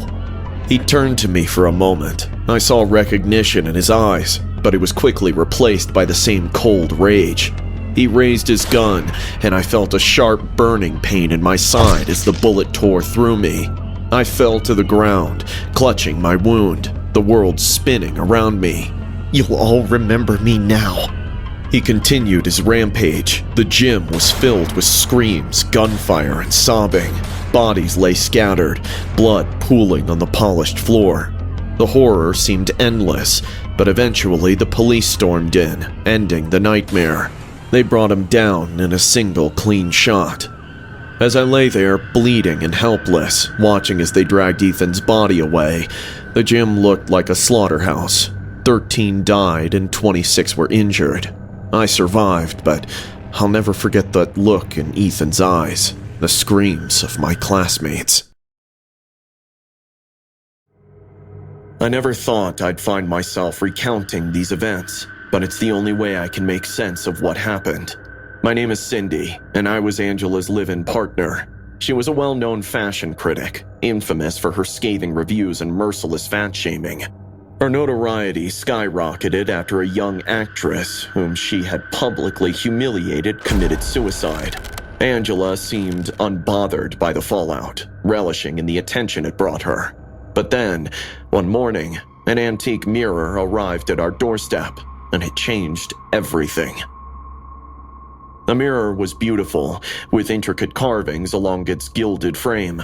He turned to me for a moment. I saw recognition in his eyes, but it was quickly replaced by the same cold rage. He raised his gun, and I felt a sharp burning pain in my side as the bullet tore through me. I fell to the ground, clutching my wound, the world spinning around me. "You'll all remember me now." He continued his rampage. The gym was filled with screams, gunfire, and sobbing. Bodies lay scattered, blood pooling on the polished floor. The horror seemed endless, but eventually the police stormed in, ending the nightmare. They brought him down in a single clean shot. As I lay there, bleeding and helpless, watching as they dragged Ethan's body away, the gym looked like a slaughterhouse. 13 died and 26 were injured. I survived, but I'll never forget that look in Ethan's eyes, the screams of my classmates. I never thought I'd find myself recounting these events, but it's the only way I can make sense of what happened. My name is Cindy, and I was Angela's live-in partner. She was a well-known fashion critic, infamous for her scathing reviews and merciless fat-shaming. Her notoriety skyrocketed after a young actress, whom she had publicly humiliated, committed suicide. Angela seemed unbothered by the fallout, relishing in the attention it brought her. But then, one morning, an antique mirror arrived at our doorstep, and it changed everything. The mirror was beautiful, with intricate carvings along its gilded frame.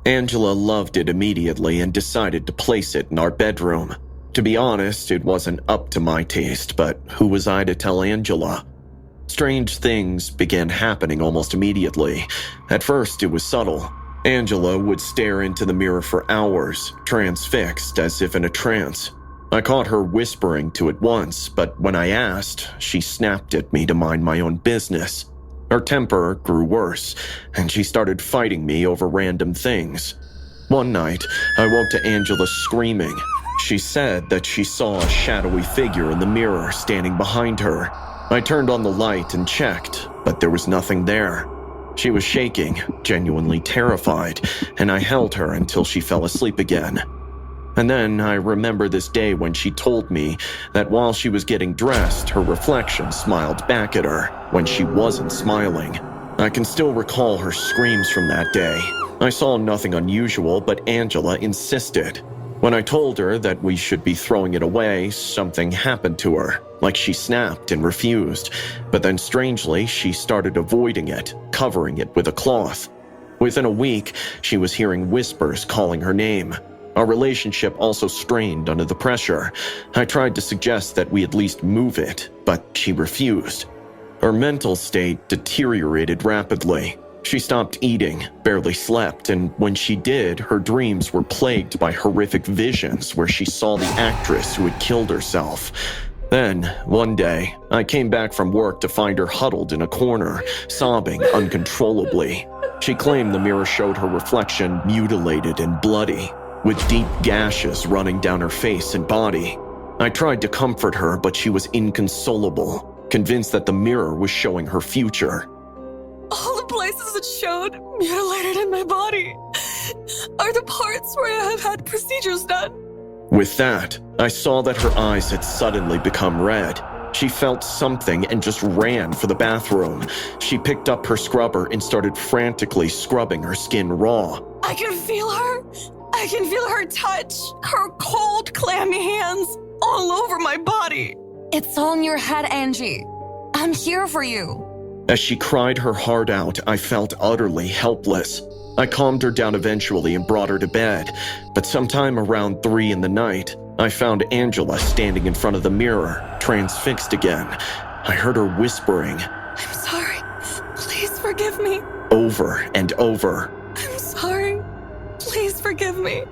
Angela loved it immediately and decided to place it in our bedroom. To be honest, it wasn't up to my taste, but who was I to tell Angela? Strange things began happening almost immediately. At first, it was subtle. Angela would stare into the mirror for hours, transfixed as if in a trance. I caught her whispering to it once, but when I asked, she snapped at me to mind my own business. Her temper grew worse, and she started fighting me over random things. One night, I woke to Angela screaming. She said that she saw a shadowy figure in the mirror standing behind her. I turned on the light and checked, but there was nothing there. She was shaking, genuinely terrified, and I held her until she fell asleep again. And then I remember this day when she told me that while she was getting dressed, her reflection smiled back at her when she wasn't smiling. I can still recall her screams from that day. I saw nothing unusual, but Angela insisted. When I told her that we should be throwing it away, something happened to her, like she snapped and refused. But then strangely, she started avoiding it, covering it with a cloth. Within a week, she was hearing whispers calling her name. Our relationship also strained under the pressure. I tried to suggest that we at least move it, but she refused. Her mental state deteriorated rapidly. She stopped eating, barely slept, and when she did, her dreams were plagued by horrific visions where she saw the actress who had killed herself. Then, one day, I came back from work to find her huddled in a corner, sobbing uncontrollably. She claimed the mirror showed her reflection mutilated and bloody, with deep gashes running down her face and body. I tried to comfort her, but she was inconsolable, convinced that the mirror was showing her future. All the places it showed mutilated in my body are the parts where I have had procedures done. With that, I saw that her eyes had suddenly become red. She felt something and just ran for the bathroom. She picked up her scrubber and started frantically scrubbing her skin raw. I can feel her. I can feel her touch, her cold, clammy hands all over my body. It's all in your head, Angie. I'm here for you. As she cried her heart out, I felt utterly helpless. I calmed her down eventually and brought her to bed, but sometime around 3 in the night, I found Angela standing in front of the mirror, transfixed again. I heard her whispering, I'm sorry. Please forgive me. over and over. I'm sorry. Please forgive me.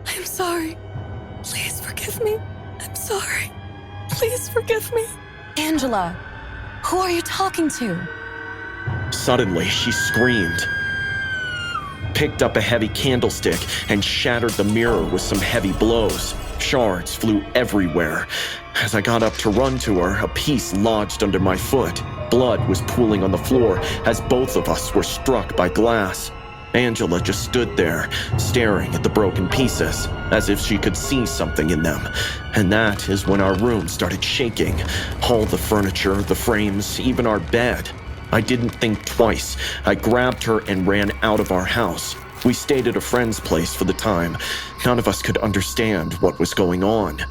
I'm sorry. Please forgive me. I'm sorry. Please forgive me. Angela, who are you talking to? Suddenly, she screamed, picked up a heavy candlestick, and shattered the mirror with some heavy blows. Shards flew everywhere. As I got up to run to her, a piece lodged under my foot. Blood was pooling on the floor as both of us were struck by glass. Angela just stood there, staring at the broken pieces, as if she could see something in them. And that is when our room started shaking. All the furniture, the frames, even our bed. I didn't think twice. I grabbed her and ran out of our house. We stayed at a friend's place for the time. None of us could understand what was going on.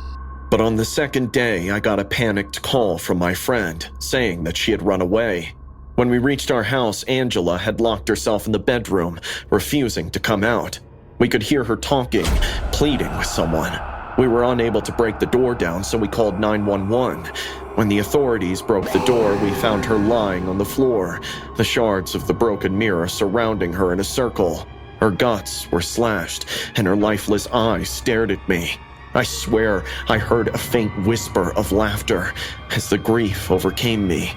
But on the second day, I got a panicked call from my friend, saying that she had run away. When we reached our house, Angela had locked herself in the bedroom, refusing to come out. We could hear her talking, pleading with someone. We were unable to break the door down, so we called 911. When the authorities broke the door, we found her lying on the floor, the shards of the broken mirror surrounding her in a circle. Her guts were slashed, and her lifeless eyes stared at me. I swear I heard a faint whisper of laughter as the grief overcame me.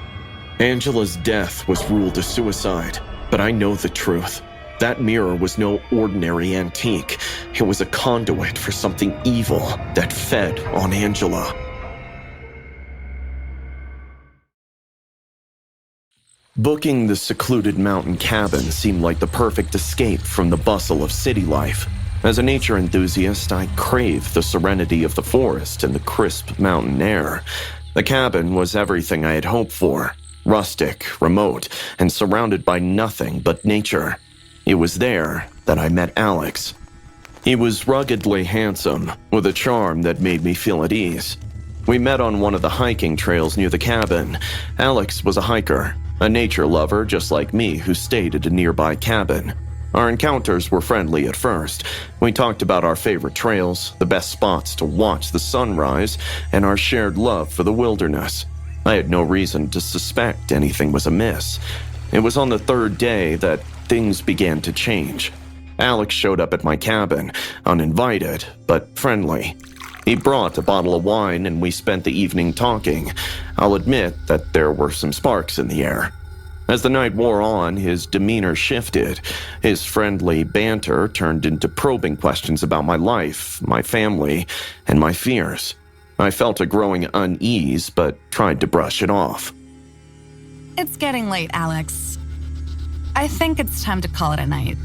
Angela's death was ruled a suicide, but I know the truth. That mirror was no ordinary antique. It was a conduit for something evil that fed on Angela. Booking the secluded mountain cabin seemed like the perfect escape from the bustle of city life. As a nature enthusiast, I craved the serenity of the forest and the crisp mountain air. The cabin was everything I had hoped for. Rustic, remote, and surrounded by nothing but nature. It was there that I met Alex. He was ruggedly handsome, with a charm that made me feel at ease. We met on one of the hiking trails near the cabin. Alex was a hiker, a nature lover just like me who stayed at a nearby cabin. Our encounters were friendly at first. We talked about our favorite trails, the best spots to watch the sunrise, and our shared love for the wilderness. I had no reason to suspect anything was amiss. It was on the third day that things began to change. Alex showed up at my cabin, uninvited, but friendly. He brought a bottle of wine and we spent the evening talking. I'll admit that there were some sparks in the air. As the night wore on, his demeanor shifted. His friendly banter turned into probing questions about my life, my family, and my fears. I felt a growing unease, but tried to brush it off. It's getting late, Alex. I think it's time to call it a night.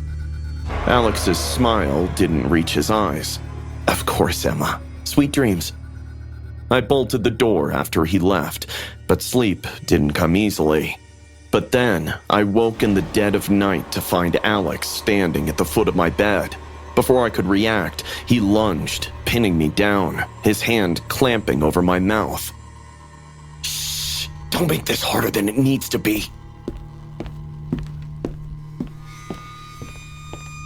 Alex's smile didn't reach his eyes. Of course, Emma. Sweet dreams. I bolted the door after he left, but sleep didn't come easily. But then, I woke in the dead of night to find Alex standing at the foot of my bed. Before I could react, he lunged, pinning me down, his hand clamping over my mouth. Shh! Don't make this harder than it needs to be.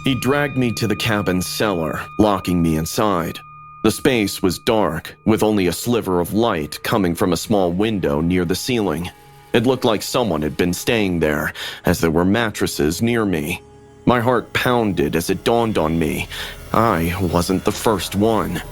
He dragged me to the cabin's cellar, locking me inside. The space was dark, with only a sliver of light coming from a small window near the ceiling. It looked like someone had been staying there, as there were mattresses near me. My heart pounded as it dawned on me. I wasn't the first one.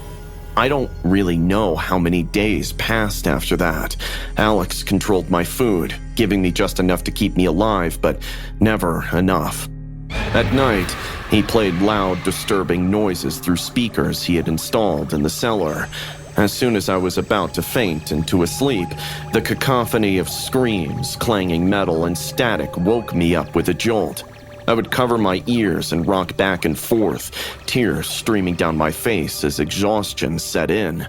I don't really know how many days passed after that. Alex controlled my food, giving me just enough to keep me alive, but never enough. At night, he played loud, disturbing noises through speakers he had installed in the cellar. As soon as I was about to faint into a sleep, the cacophony of screams, clanging metal, and static woke me up with a jolt. I would cover my ears and rock back and forth, tears streaming down my face as exhaustion set in.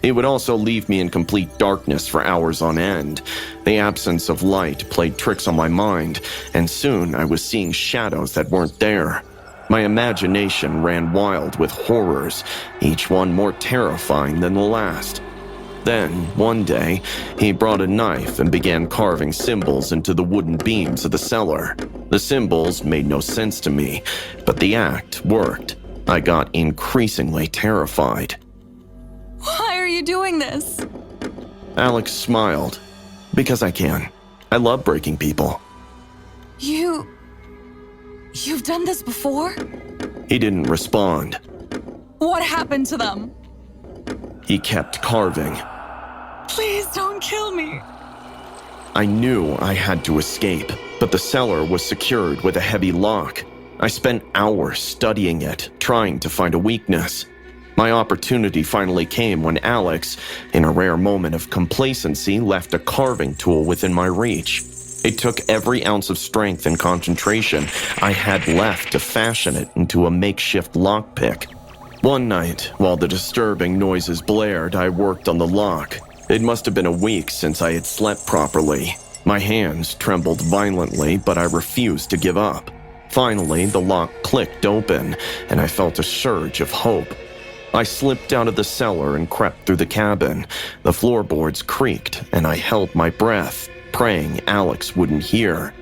It would also leave me in complete darkness for hours on end. The absence of light played tricks on my mind, and soon I was seeing shadows that weren't there. My imagination ran wild with horrors, each one more terrifying than the last. Then, one day, he brought a knife and began carving symbols into the wooden beams of the cellar. The symbols made no sense to me, but the act worked. I got increasingly terrified. Why are you doing this? Alex smiled. Because I can. I love breaking people. You've done this before? He didn't respond. What happened to them? He kept carving. Please don't kill me. I knew I had to escape, but the cellar was secured with a heavy lock. I spent hours studying it, trying to find a weakness. My opportunity finally came when Alex, in a rare moment of complacency, left a carving tool within my reach. It took every ounce of strength and concentration I had left to fashion it into a makeshift lockpick. One night, while the disturbing noises blared, I worked on the lock. It must have been a week since I had slept properly. My hands trembled violently, but I refused to give up. Finally, the lock clicked open, and I felt a surge of hope. I slipped out of the cellar and crept through the cabin. The floorboards creaked, and I held my breath, praying Alex wouldn't hear.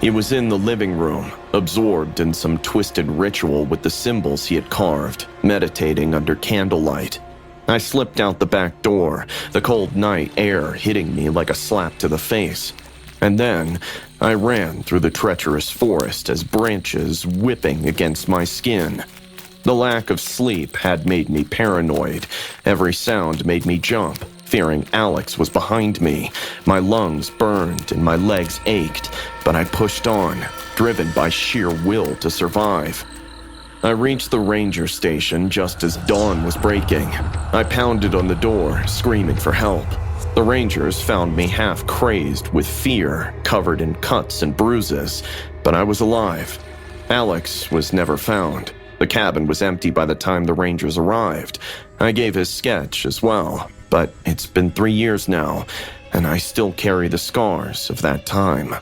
He was in the living room, absorbed in some twisted ritual with the symbols he had carved, meditating under candlelight. I slipped out the back door, the cold night air hitting me like a slap to the face. And then I ran through the treacherous forest as branches whipping against my skin. The lack of sleep had made me paranoid. Every sound made me jump, fearing Alex was behind me. My lungs burned and my legs ached, but I pushed on, driven by sheer will to survive. I reached the ranger station just as dawn was breaking. I pounded on the door, screaming for help. The rangers found me half crazed with fear, covered in cuts and bruises, but I was alive. Alex was never found. The cabin was empty by the time the rangers arrived. I gave his sketch as well, but it's been 3 years now, and I still carry the scars of that time.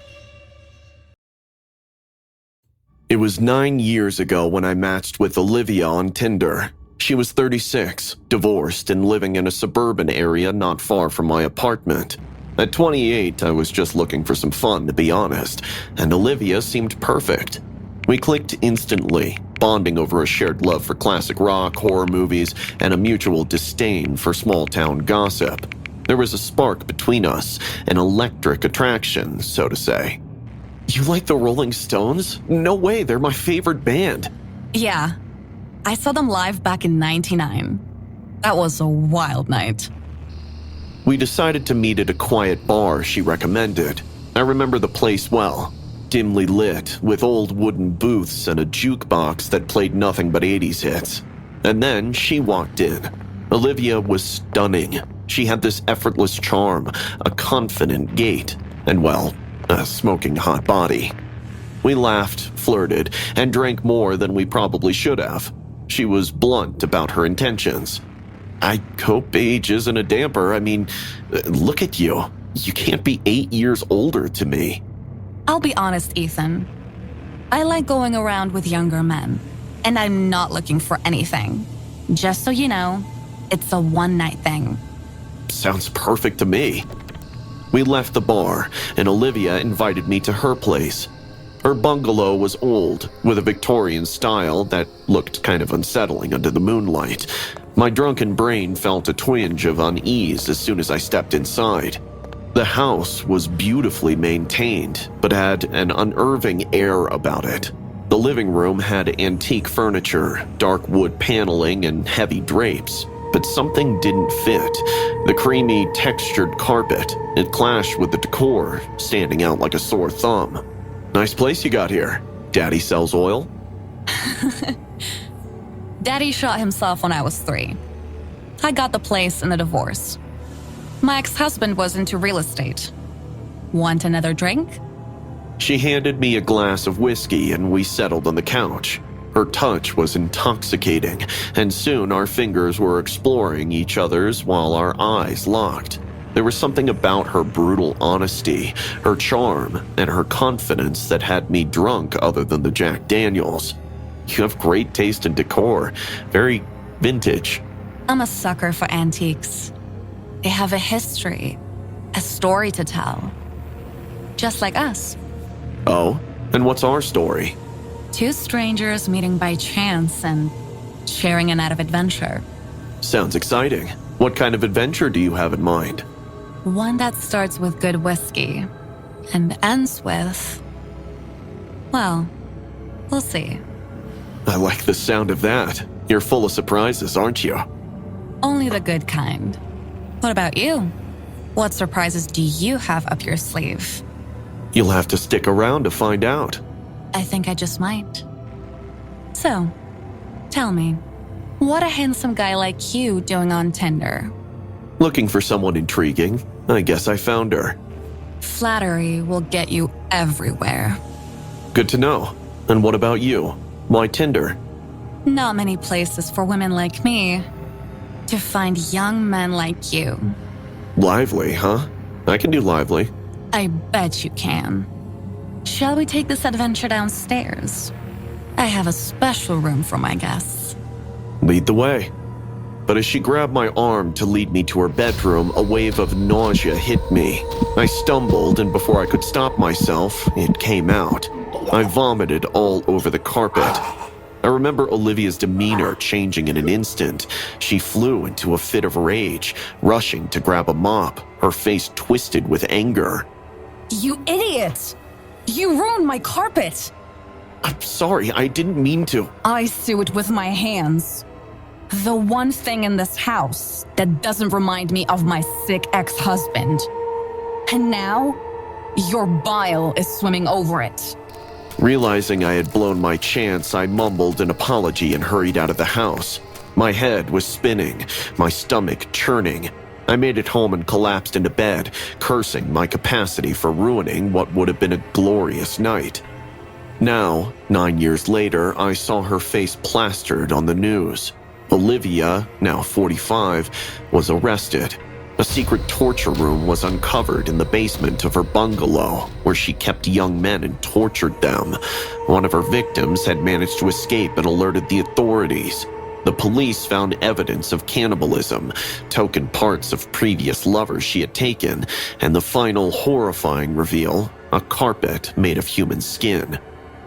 It was 9 years ago when I matched with Olivia on Tinder. She was 36, divorced, and living in a suburban area not far from my apartment. At 28, I was just looking for some fun, to be honest, and Olivia seemed perfect. We clicked instantly, bonding over a shared love for classic rock, horror movies, and a mutual disdain for small-town gossip. There was a spark between us, an electric attraction, so to say. You like the Rolling Stones? No way, they're my favorite band. Yeah. I saw them live back in '99. That was a wild night. We decided to meet at a quiet bar she recommended. I remember the place well. Dimly lit, with old wooden booths and a jukebox that played nothing but 80s hits. And then she walked in. Olivia was stunning. She had this effortless charm, a confident gait, and well, a smoking hot body. We laughed, flirted, and drank more than we probably should have. She was blunt about her intentions. I hope age isn't a damper. I mean, look at you. You can't be 8 years older to me. I'll be honest, Ethan. I like going around with younger men, and I'm not looking for anything. Just so you know, it's a one-night thing. Sounds perfect to me. We left the bar, and Olivia invited me to her place. Her bungalow was old, with a Victorian style that looked kind of unsettling under the moonlight. My drunken brain felt a twinge of unease as soon as I stepped inside. The house was beautifully maintained, but had an unnerving air about it. The living room had antique furniture, dark wood paneling, and heavy drapes, but something didn't fit. The creamy, textured carpet, it clashed with the decor, standing out like a sore thumb. Nice place you got here. Daddy sells oil? Daddy shot himself when I was 3. I got the place in a divorce. My ex-husband was into real estate. Want another drink? She handed me a glass of whiskey and we settled on the couch. Her touch was intoxicating, and soon our fingers were exploring each other's while our eyes locked. There was something about her brutal honesty, her charm, and her confidence that had me drunk other than the Jack Daniels. You have great taste in decor, very vintage. I'm a sucker for antiques. They have a history, a story to tell. Just like us. Oh, and what's our story? 2 strangers meeting by chance and sharing a night of adventure. Sounds exciting. What kind of adventure do you have in mind? One that starts with good whiskey and ends with... well, we'll see. I like the sound of that. You're full of surprises, aren't you? Only the good kind. What about you? What surprises do you have up your sleeve? You'll have to stick around to find out. I think I just might. So, tell me, what a handsome guy like you doing on Tinder? Looking for someone intriguing. I guess I found her. Flattery will get you everywhere. Good to know. And what about you? Why Tinder? Not many places for women like me to find young men like you. Lively, huh? I can do lively. I bet you can. Shall we take this adventure downstairs? I have a special room for my guests. Lead the way. But as she grabbed my arm to lead me to her bedroom, a wave of nausea hit me. I stumbled, and before I could stop myself, it came out. I vomited all over the carpet. I remember Olivia's demeanor changing in an instant. She flew into a fit of rage, rushing to grab a mop, her face twisted with anger. You idiot! You ruined my carpet! I'm sorry, I didn't mean to. I sew it with my hands. The one thing in this house that doesn't remind me of my sick ex-husband. And now, your bile is swimming over it. Realizing I had blown my chance, I mumbled an apology and hurried out of the house. My head was spinning, my stomach churning. I made it home and collapsed into bed, cursing my capacity for ruining what would have been a glorious night. Now, 9 years later, I saw her face plastered on the news. Olivia, now 45, was arrested. A secret torture room was uncovered in the basement of her bungalow, where she kept young men and tortured them. One of her victims had managed to escape and alerted the authorities. The police found evidence of cannibalism, token parts of previous lovers she had taken, and the final horrifying reveal, a carpet made of human skin.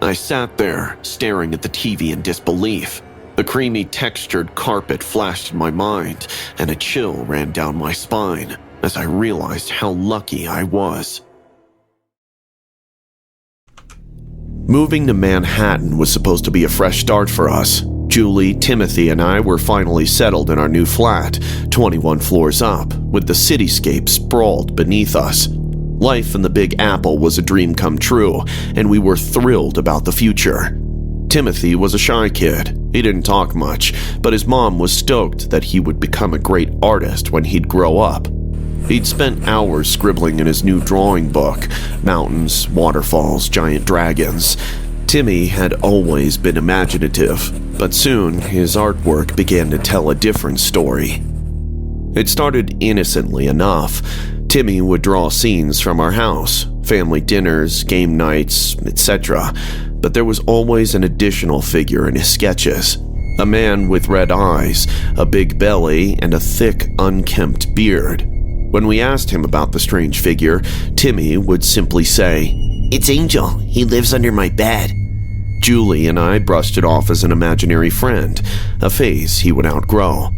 I sat there, staring at the TV in disbelief. The creamy textured carpet flashed in my mind, and a chill ran down my spine as I realized how lucky I was. Moving to Manhattan was supposed to be a fresh start for us. Julie, Timothy, and I were finally settled in our new flat, 21 floors up, with the cityscape sprawled beneath us. Life in the Big Apple was a dream come true, and we were thrilled about the future. Timothy was a shy kid. He didn't talk much, but his mom was stoked that he would become a great artist when he'd grow up. He'd spent hours scribbling in his new drawing book, mountains, waterfalls, giant dragons. Timmy had always been imaginative, but soon his artwork began to tell a different story. It started innocently enough. Timmy would draw scenes from our house, family dinners, game nights, etc., but there was always an additional figure in his sketches. A man with red eyes, a big belly, and a thick, unkempt beard. When we asked him about the strange figure, Timmy would simply say, "It's Angel. He lives under my bed." Julie and I brushed it off as an imaginary friend, a phase he would outgrow.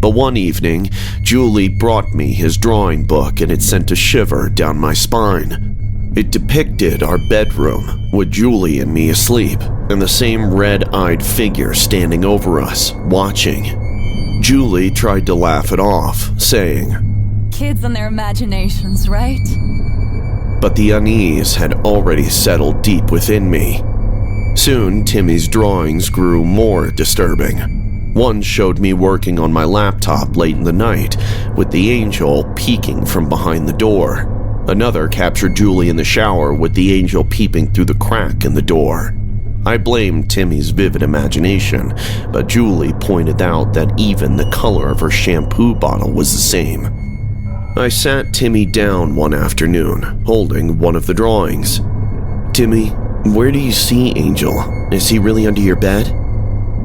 But one evening, Julie brought me his drawing book and it sent a shiver down my spine. It depicted our bedroom with Julie and me asleep and the same red-eyed figure standing over us, watching. Julie tried to laugh it off, saying, Kids and their imaginations, right? but the unease had already settled deep within me. Soon, Timmy's drawings grew more disturbing. One showed me working on my laptop late in the night, with the angel peeking from behind the door. Another captured Julie in the shower with the angel peeping through the crack in the door. I blamed Timmy's vivid imagination, but Julie pointed out that even the color of her shampoo bottle was the same. I sat Timmy down one afternoon, holding one of the drawings. "Timmy, where do you see Angel? Is he really under your bed?"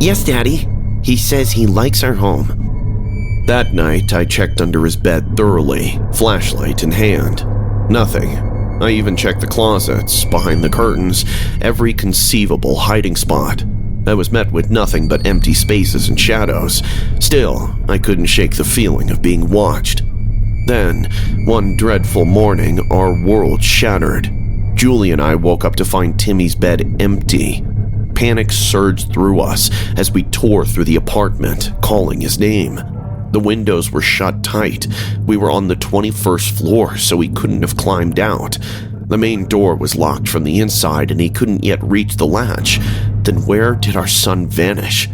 "Yes, Daddy. He says he likes our home." That night, I checked under his bed thoroughly, flashlight in hand. Nothing. I even checked the closets, behind the curtains, every conceivable hiding spot. I was met with nothing but empty spaces and shadows. Still, I couldn't shake the feeling of being watched. Then, one dreadful morning, our world shattered. Julie and I woke up to find Timmy's bed empty. Panic surged through us as we tore through the apartment, calling his name. The windows were shut tight. We were on the 21st floor, so he couldn't have climbed out. The main door was locked from the inside, and he couldn't yet reach the latch. Then where did our son vanish?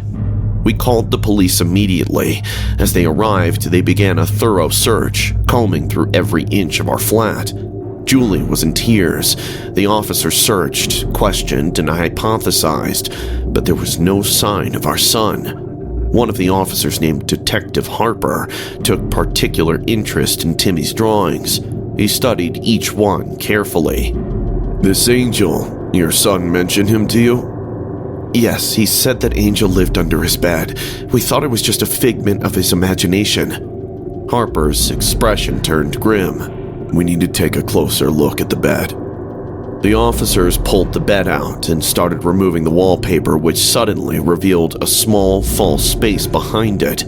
We called the police immediately. As they arrived, they began a thorough search, combing through every inch of our flat. Julie was in tears. The officer searched, questioned, and hypothesized, but there was no sign of our son. One of the officers, named Detective Harper, took particular interest in Timmy's drawings. He studied each one carefully. "This Angel, your son mentioned him to you?" "Yes, he said that Angel lived under his bed. We thought it was just a figment of his imagination." Harper's expression turned grim. "We need to take a closer look at the bed." The officers pulled the bed out and started removing the wallpaper, which suddenly revealed a small, false space behind it.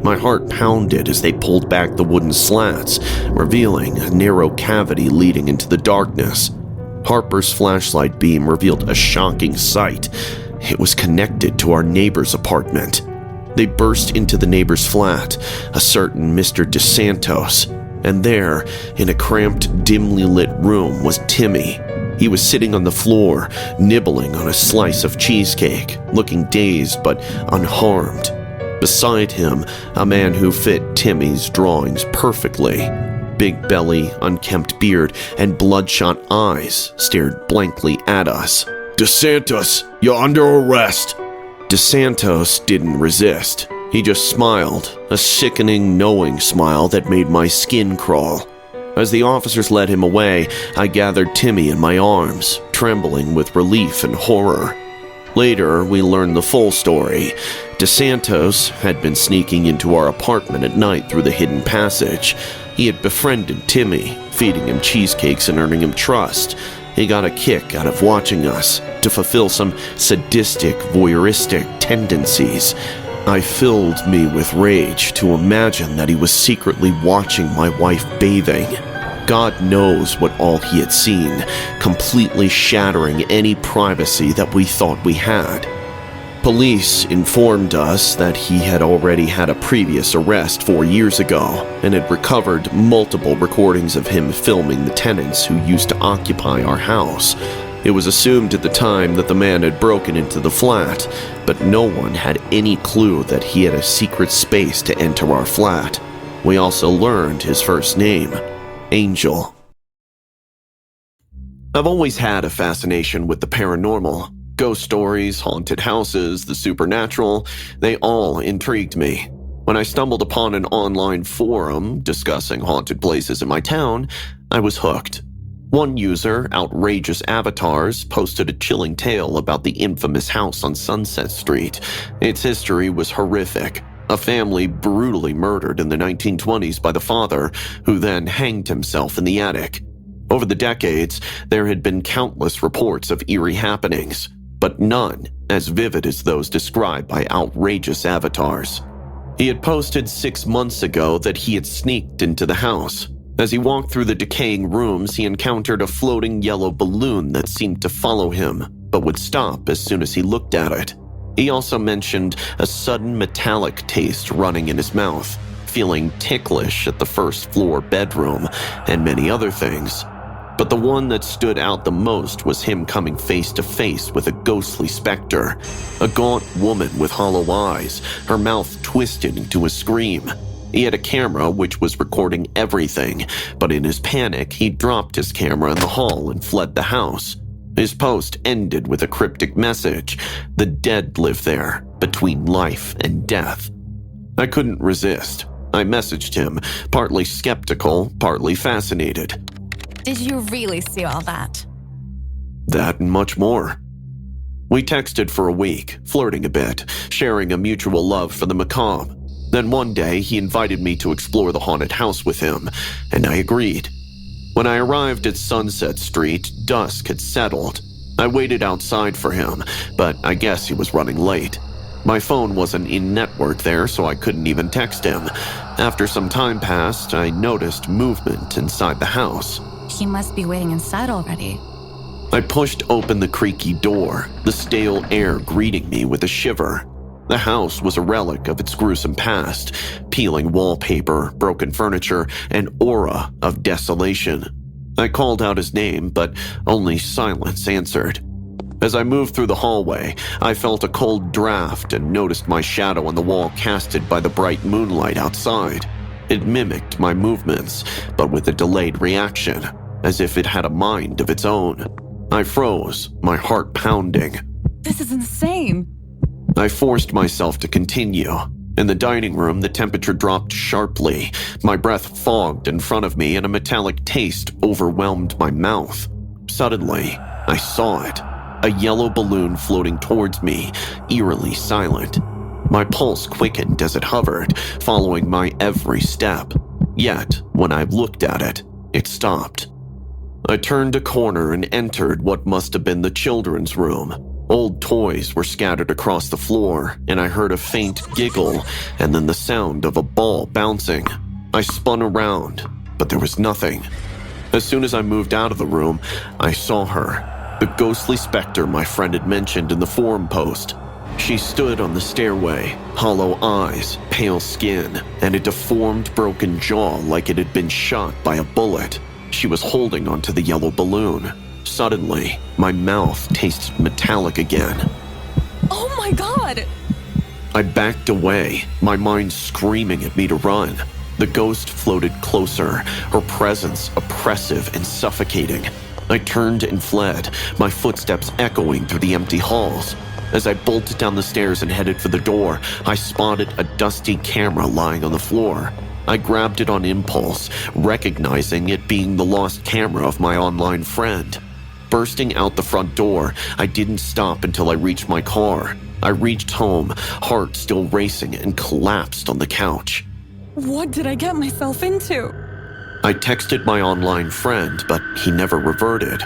My heart pounded as they pulled back the wooden slats, revealing a narrow cavity leading into the darkness. Harper's flashlight beam revealed a shocking sight. It was connected to our neighbor's apartment. They burst into the neighbor's flat, a certain Mr. DeSantos, and there, in a cramped, dimly lit room, was Timmy. He was sitting on the floor, nibbling on a slice of cheesecake, looking dazed but unharmed. Beside him, a man who fit Timmy's drawings perfectly. Big belly, unkempt beard, and bloodshot eyes stared blankly at us. "DeSantos, you're under arrest!" DeSantos didn't resist. He just smiled, a sickening, knowing smile that made my skin crawl. As the officers led him away, I gathered Timmy in my arms, trembling with relief and horror. Later, we learned the full story. DeSantos had been sneaking into our apartment at night through the hidden passage. He had befriended Timmy, feeding him cheesecakes and earning him trust. He got a kick out of watching us to fulfill some sadistic, voyeuristic tendencies. I filled me with rage to imagine that he was secretly watching my wife bathing. God knows what all he had seen, completely shattering any privacy that we thought we had. Police informed us that he had already had a previous arrest 4 years ago and had recovered multiple recordings of him filming the tenants who used to occupy our house. It was assumed at the time that the man had broken into the flat, but no one had any clue that he had a secret space to enter our flat. We also learned his first name, Angel. I've always had a fascination with the paranormal. Ghost stories, haunted houses, the supernatural, they all intrigued me. When I stumbled upon an online forum discussing haunted places in my town, I was hooked. One user, Outrageous Avatars, posted a chilling tale about the infamous house on Sunset Street. Its history was horrific. A family brutally murdered in the 1920s by the father, who then hanged himself in the attic. Over the decades, there had been countless reports of eerie happenings, but none as vivid as those described by Outrageous Avatars. He had posted 6 months ago that he had sneaked into the house. As he walked through the decaying rooms, he encountered a floating yellow balloon that seemed to follow him, but would stop as soon as he looked at it. He also mentioned a sudden metallic taste running in his mouth, feeling ticklish at the first floor bedroom, and many other things. But the one that stood out the most was him coming face to face with a ghostly specter, a gaunt woman with hollow eyes, her mouth twisted into a scream. He had a camera which was recording everything, but in his panic, he dropped his camera in the hall and fled the house. His post ended with a cryptic message: the dead live there, between life and death. I couldn't resist. I messaged him, partly skeptical, partly fascinated. Did you really see all that? That and much more. We texted for a week, flirting a bit, sharing a mutual love for the macabre. Then one day, he invited me to explore the haunted house with him, and I agreed. When I arrived at Sunset Street, dusk had settled. I waited outside for him, but I guess he was running late. My phone wasn't in network there, so I couldn't even text him. After some time passed, I noticed movement inside the house. He must be waiting inside already. I pushed open the creaky door, the stale air greeting me with a shiver. The house was a relic of its gruesome past, peeling wallpaper, broken furniture, an aura of desolation. I called out his name, but only silence answered. As I moved through the hallway, I felt a cold draft and noticed my shadow on the wall casted by the bright moonlight outside. It mimicked my movements, but with a delayed reaction, as if it had a mind of its own. I froze, my heart pounding. This is insane. I forced myself to continue. In the dining room, the temperature dropped sharply. My breath fogged in front of me and a metallic taste overwhelmed my mouth. Suddenly, I saw it. A yellow balloon floating towards me, eerily silent. My pulse quickened as it hovered, following my every step. Yet, when I looked at it, it stopped. I turned a corner and entered what must have been the children's room. Old toys were scattered across the floor, and I heard a faint giggle and then the sound of a ball bouncing. I spun around, but there was nothing. As soon as I moved out of the room, I saw her, the ghostly specter my friend had mentioned in the forum post. She stood on the stairway, hollow eyes, pale skin, and a deformed broken jaw like it had been shot by a bullet. She was holding onto the yellow balloon. Suddenly, my mouth tasted metallic again. Oh my god! I backed away, my mind screaming at me to run. The ghost floated closer, her presence oppressive and suffocating. I turned and fled, my footsteps echoing through the empty halls. As I bolted down the stairs and headed for the door, I spotted a dusty camera lying on the floor. I grabbed it on impulse, recognizing it being the lost camera of my online friend. Bursting out the front door, I didn't stop until I reached my car. I reached home, heart still racing, and collapsed on the couch. What did I get myself into? I texted my online friend, but he never reverted.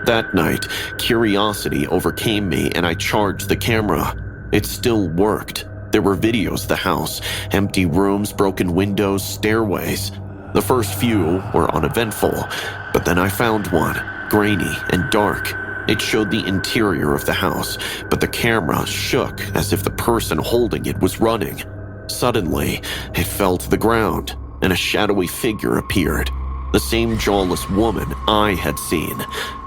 That night, curiosity overcame me and I charged the camera. It still worked. There were videos of the house, empty rooms, broken windows, stairways. The first few were uneventful, but then I found one, grainy and dark. It showed the interior of the house, but the camera shook as if the person holding it was running. Suddenly, it fell to the ground, and a shadowy figure appeared. The same jawless woman I had seen.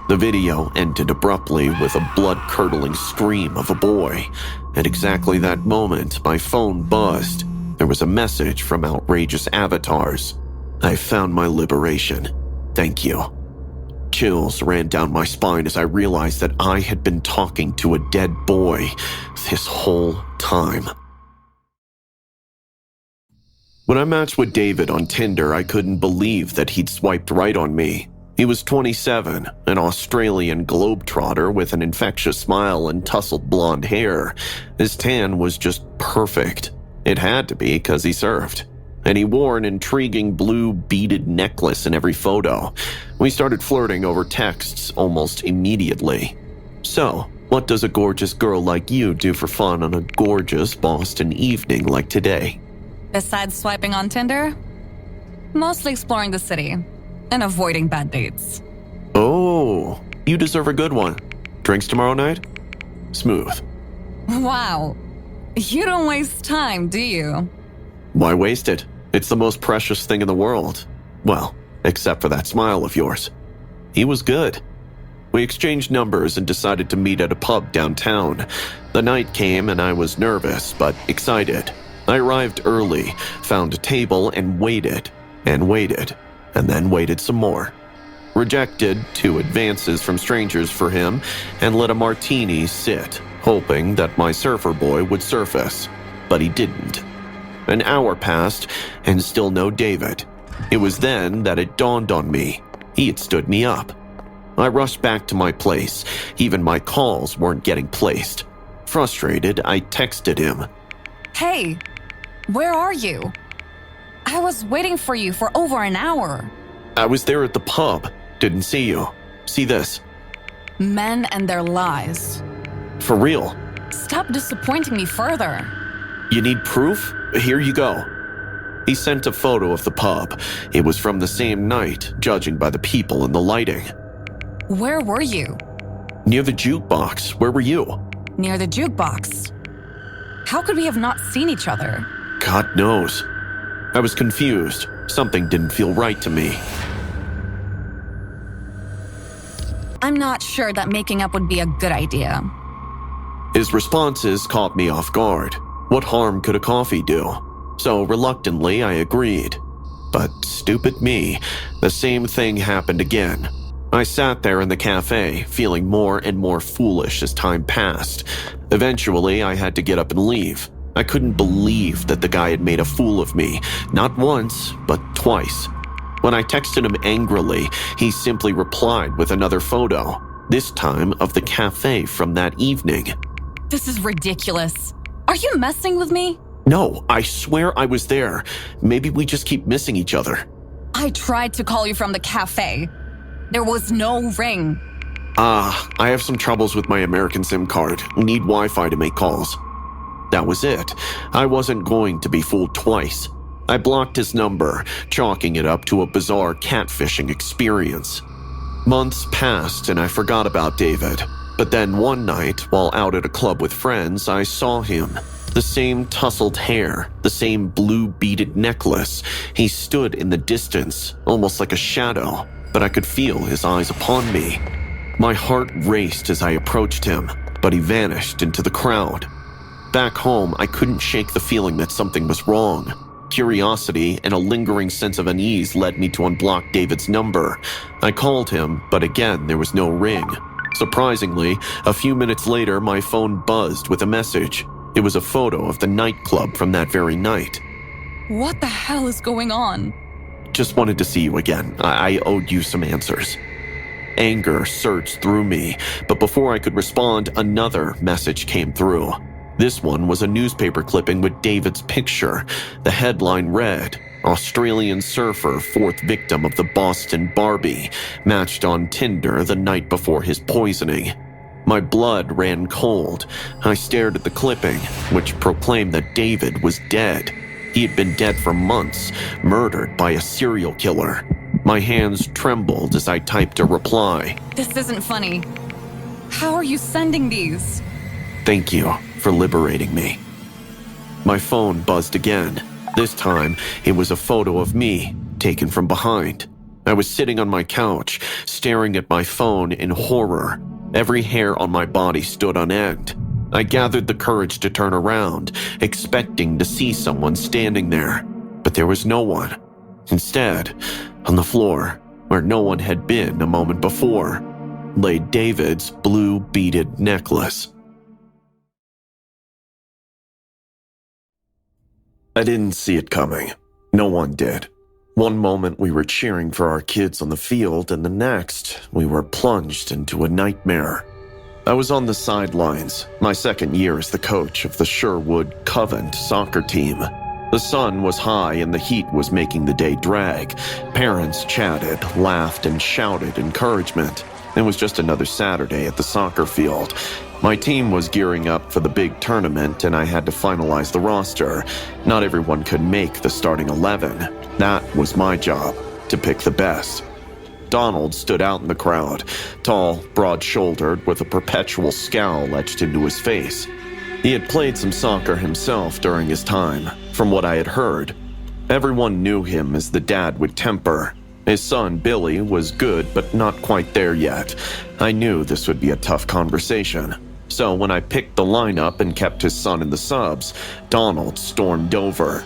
The video ended abruptly with a blood-curdling scream of a boy. At exactly that moment, my phone buzzed. There was a message from Outrageous Avatars. I found my liberation. Thank you. Chills ran down my spine as I realized that I had been talking to a dead boy this whole time. When I matched with David on Tinder, I couldn't believe that he'd swiped right on me. He was 27, an Australian globetrotter with an infectious smile and tousled blonde hair. His tan was just perfect. It had to be because he surfed. And he wore an intriguing blue beaded necklace in every photo. We started flirting over texts almost immediately. So, what does a gorgeous girl like you do for fun on a gorgeous Boston evening like today? Besides swiping on Tinder, mostly exploring the city and avoiding bad dates. Oh, you deserve a good one. Drinks tomorrow night? Smooth. Wow. You don't waste time, do you? Why waste it? It's the most precious thing in the world. Well, except for that smile of yours. He was good. We exchanged numbers and decided to meet at a pub downtown. The night came and I was nervous but excited. I arrived early, found a table and waited, and then waited some more. Rejected 2 advances from strangers for him and let a martini sit, hoping that my surfer boy would surface. But he didn't. An hour passed and still no David. It was then that it dawned on me. He had stood me up. I rushed back to my place. Even my calls weren't getting placed. Frustrated, I texted him. Hey, where are you? I was waiting for you for over an hour. I was there at the pub. Didn't see you. See this. Men and their lies. For real. Stop disappointing me further. You need proof? Here you go. He sent a photo of the pub. It was from the same night, judging by the people and the lighting. Where were you? Near the jukebox. Where were you? Near the jukebox. How could we have not seen each other? God knows. I was confused. Something didn't feel right to me. I'm not sure that making up would be a good idea. His responses caught me off guard. What harm could a coffee do? So reluctantly, I agreed. But stupid me, the same thing happened again. I sat there in the cafe, feeling more and more foolish as time passed. Eventually, I had to get up and leave. I couldn't believe that the guy had made a fool of me, not once, but twice. When I texted him angrily, he simply replied with another photo, this time of the cafe from that evening. This is ridiculous. Are you messing with me? No, I swear I was there. Maybe we just keep missing each other. I tried to call you from the cafe. There was no ring. I have some troubles with my American SIM card. Need Wi-Fi to make calls. That was it. I wasn't going to be fooled twice. I blocked his number, chalking it up to a bizarre catfishing experience. Months passed and I forgot about David. But then one night, while out at a club with friends, I saw him. The same tousled hair, the same blue beaded necklace. He stood in the distance, almost like a shadow, but I could feel his eyes upon me. My heart raced as I approached him, but he vanished into the crowd. Back home, I couldn't shake the feeling that something was wrong. Curiosity and a lingering sense of unease led me to unblock David's number. I called him, but again, there was no ring. Surprisingly, a few minutes later, my phone buzzed with a message. It was a photo of the nightclub from that very night. What the hell is going on? Just wanted to see you again. I owed you some answers. Anger surged through me, but before I could respond, another message came through. This one was a newspaper clipping with David's picture. The headline read, Australian surfer, 4th victim of the Boston Barbie, matched on Tinder the night before his poisoning. My blood ran cold. I stared at the clipping, which proclaimed that David was dead. He had been dead for months, murdered by a serial killer. My hands trembled as I typed a reply. This isn't funny. How are you sending these? Thank you for liberating me. My phone buzzed again. This time, it was a photo of me, taken from behind. I was sitting on my couch, staring at my phone in horror. Every hair on my body stood on end. I gathered the courage to turn around, expecting to see someone standing there. But there was no one. Instead, on the floor, where no one had been a moment before, lay David's blue beaded necklace. I didn't see it coming. No one did. One moment we were cheering for our kids on the field, and the next, we were plunged into a nightmare. I was on the sidelines, my second year as the coach of the Sherwood Covent soccer team. The sun was high and the heat was making the day drag. Parents chatted, laughed, and shouted encouragement. It was just another Saturday at the soccer field. My team was gearing up for the big tournament and I had to finalize the roster. Not everyone could make the starting 11. That was my job, to pick the best. Donald stood out in the crowd, tall, broad-shouldered, with a perpetual scowl etched into his face. He had played some soccer himself during his time, from what I had heard. Everyone knew him as the dad with temper. His son, Billy, was good but not quite there yet. I knew this would be a tough conversation. So when I picked the lineup and kept his son in the subs, Donald stormed over.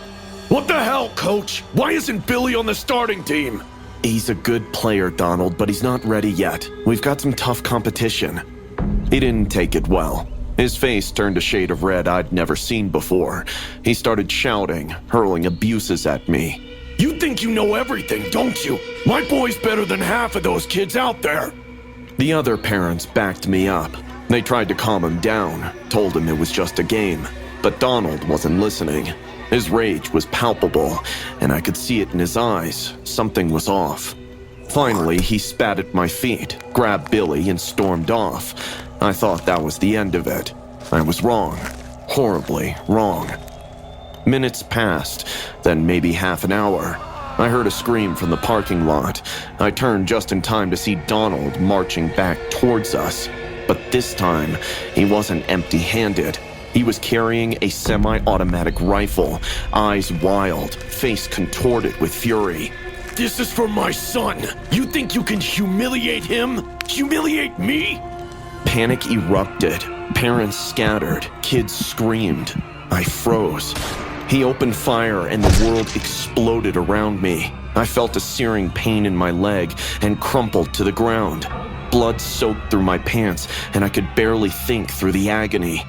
What the hell, coach? Why isn't Billy on the starting team? He's a good player, Donald, but he's not ready yet. We've got some tough competition. He didn't take it well. His face turned a shade of red I'd never seen before. He started shouting, hurling abuses at me. You think you know everything, don't you? My boy's better than half of those kids out there. The other parents backed me up. They tried to calm him down, told him it was just a game. But Donald wasn't listening. His rage was palpable, and I could see it in his eyes. Something was off. Finally, he spat at my feet, grabbed Billy, and stormed off. I thought that was the end of it. I was wrong. Horribly wrong. Minutes passed, then maybe half an hour. I heard a scream from the parking lot. I turned just in time to see Donald marching back towards us. But this time, he wasn't empty-handed. He was carrying a semi-automatic rifle, eyes wild, face contorted with fury. This is for my son. You think you can humiliate him? Humiliate me? Panic erupted. Parents scattered. Kids screamed. I froze. He opened fire and the world exploded around me. I felt a searing pain in my leg and crumpled to the ground. Blood soaked through my pants and I could barely think through the agony.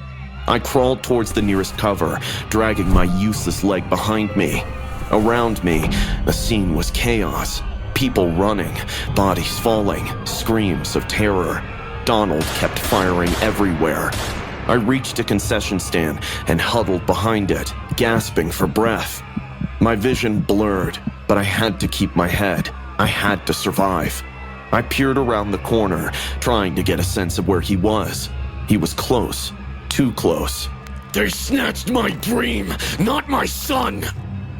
I crawled towards the nearest cover, dragging my useless leg behind me. Around me, the scene was chaos. People running, bodies falling, screams of terror. Donald kept firing everywhere. I reached a concession stand and huddled behind it, gasping for breath. My vision blurred, but I had to keep my head. I had to survive. I peered around the corner, trying to get a sense of where he was. He was close. Too close. They snatched my dream, not my son!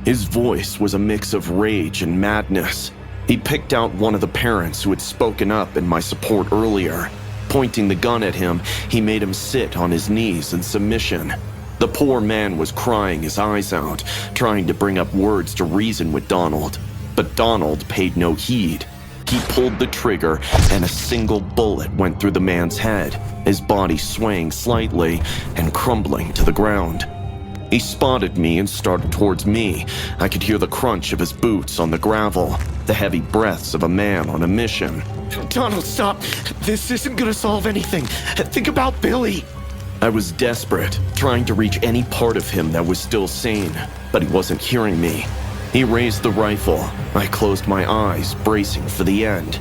His voice was a mix of rage and madness. He picked out one of the parents who had spoken up in my support earlier. Pointing the gun at him, he made him sit on his knees in submission. The poor man was crying his eyes out, trying to bring up words to reason with Donald. But Donald paid no heed. He pulled the trigger, and a single bullet went through the man's head, his body swaying slightly and crumbling to the ground. He spotted me and started towards me. I could hear the crunch of his boots on the gravel, the heavy breaths of a man on a mission. Donald, stop. This isn't gonna solve anything. Think about Billy. I was desperate, trying to reach any part of him that was still sane, but he wasn't hearing me. He raised the rifle. I closed my eyes, bracing for the end.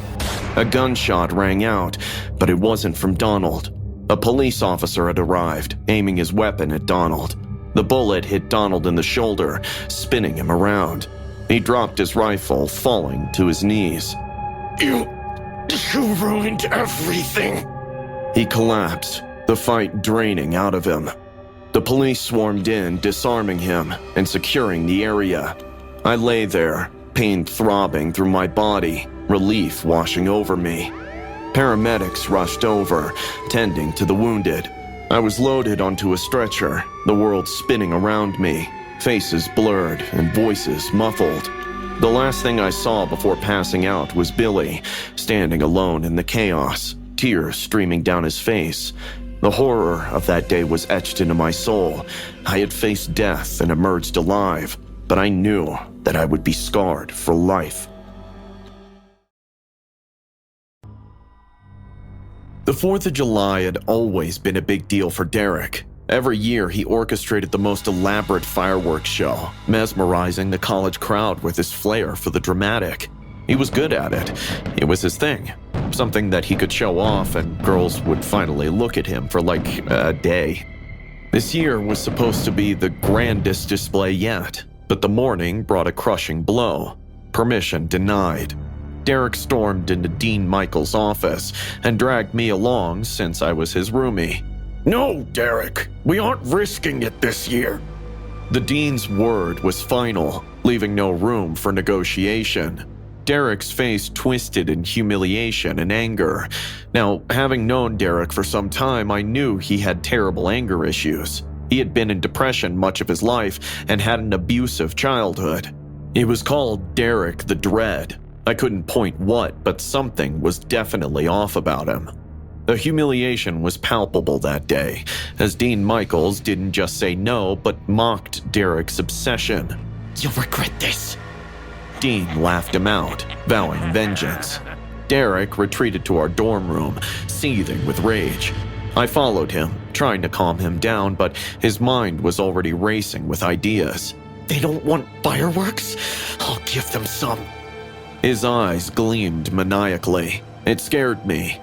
A gunshot rang out, but it wasn't from Donald. A police officer had arrived, aiming his weapon at Donald. The bullet hit Donald in the shoulder, spinning him around. He dropped his rifle, falling to his knees. You ruined everything. He collapsed, the fight draining out of him. The police swarmed in, disarming him and securing the area. I lay there, pain throbbing through my body, relief washing over me. Paramedics rushed over, tending to the wounded. I was loaded onto a stretcher, the world spinning around me, faces blurred and voices muffled. The last thing I saw before passing out was Billy, standing alone in the chaos, tears streaming down his face. The horror of that day was etched into my soul. I had faced death and emerged alive, but I knew that I would be scarred for life. The 4th of July had always been a big deal for Derek. Every year, he orchestrated the most elaborate fireworks show, mesmerizing the college crowd with his flair for the dramatic. He was good at it. It was his thing. Something that he could show off and girls would finally look at him for like a day. This year was supposed to be the grandest display yet, but the morning brought a crushing blow. Permission denied. Derek stormed into Dean Michael's office and dragged me along since I was his roomie. No, Derek, we aren't risking it this year. The dean's word was final, leaving no room for negotiation. Derek's face twisted in humiliation and anger. Now, having known Derek for some time, I knew he had terrible anger issues. He had been in depression much of his life and had an abusive childhood. He was called Derek the Dread. I couldn't point what, but something was definitely off about him. The humiliation was palpable that day, as Dean Michaels didn't just say no, but mocked Derek's obsession. You'll regret this. Dean laughed him out, vowing vengeance. Derek retreated to our dorm room, seething with rage. I followed him, trying to calm him down, but his mind was already racing with ideas. They don't want fireworks? I'll give them some. His eyes gleamed maniacally. It scared me.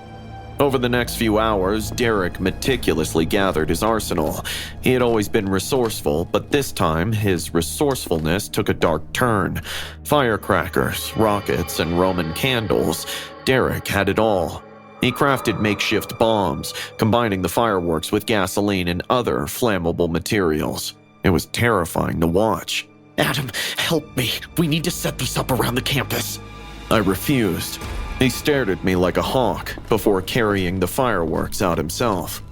Over the next few hours, Derek meticulously gathered his arsenal. He had always been resourceful, but this time his resourcefulness took a dark turn. Firecrackers, rockets, and Roman candles. Derek had it all. He crafted makeshift bombs, combining the fireworks with gasoline and other flammable materials. It was terrifying to watch. Adam, help me. We need to set these up around the campus. I refused. He stared at me like a hawk before carrying the fireworks out himself.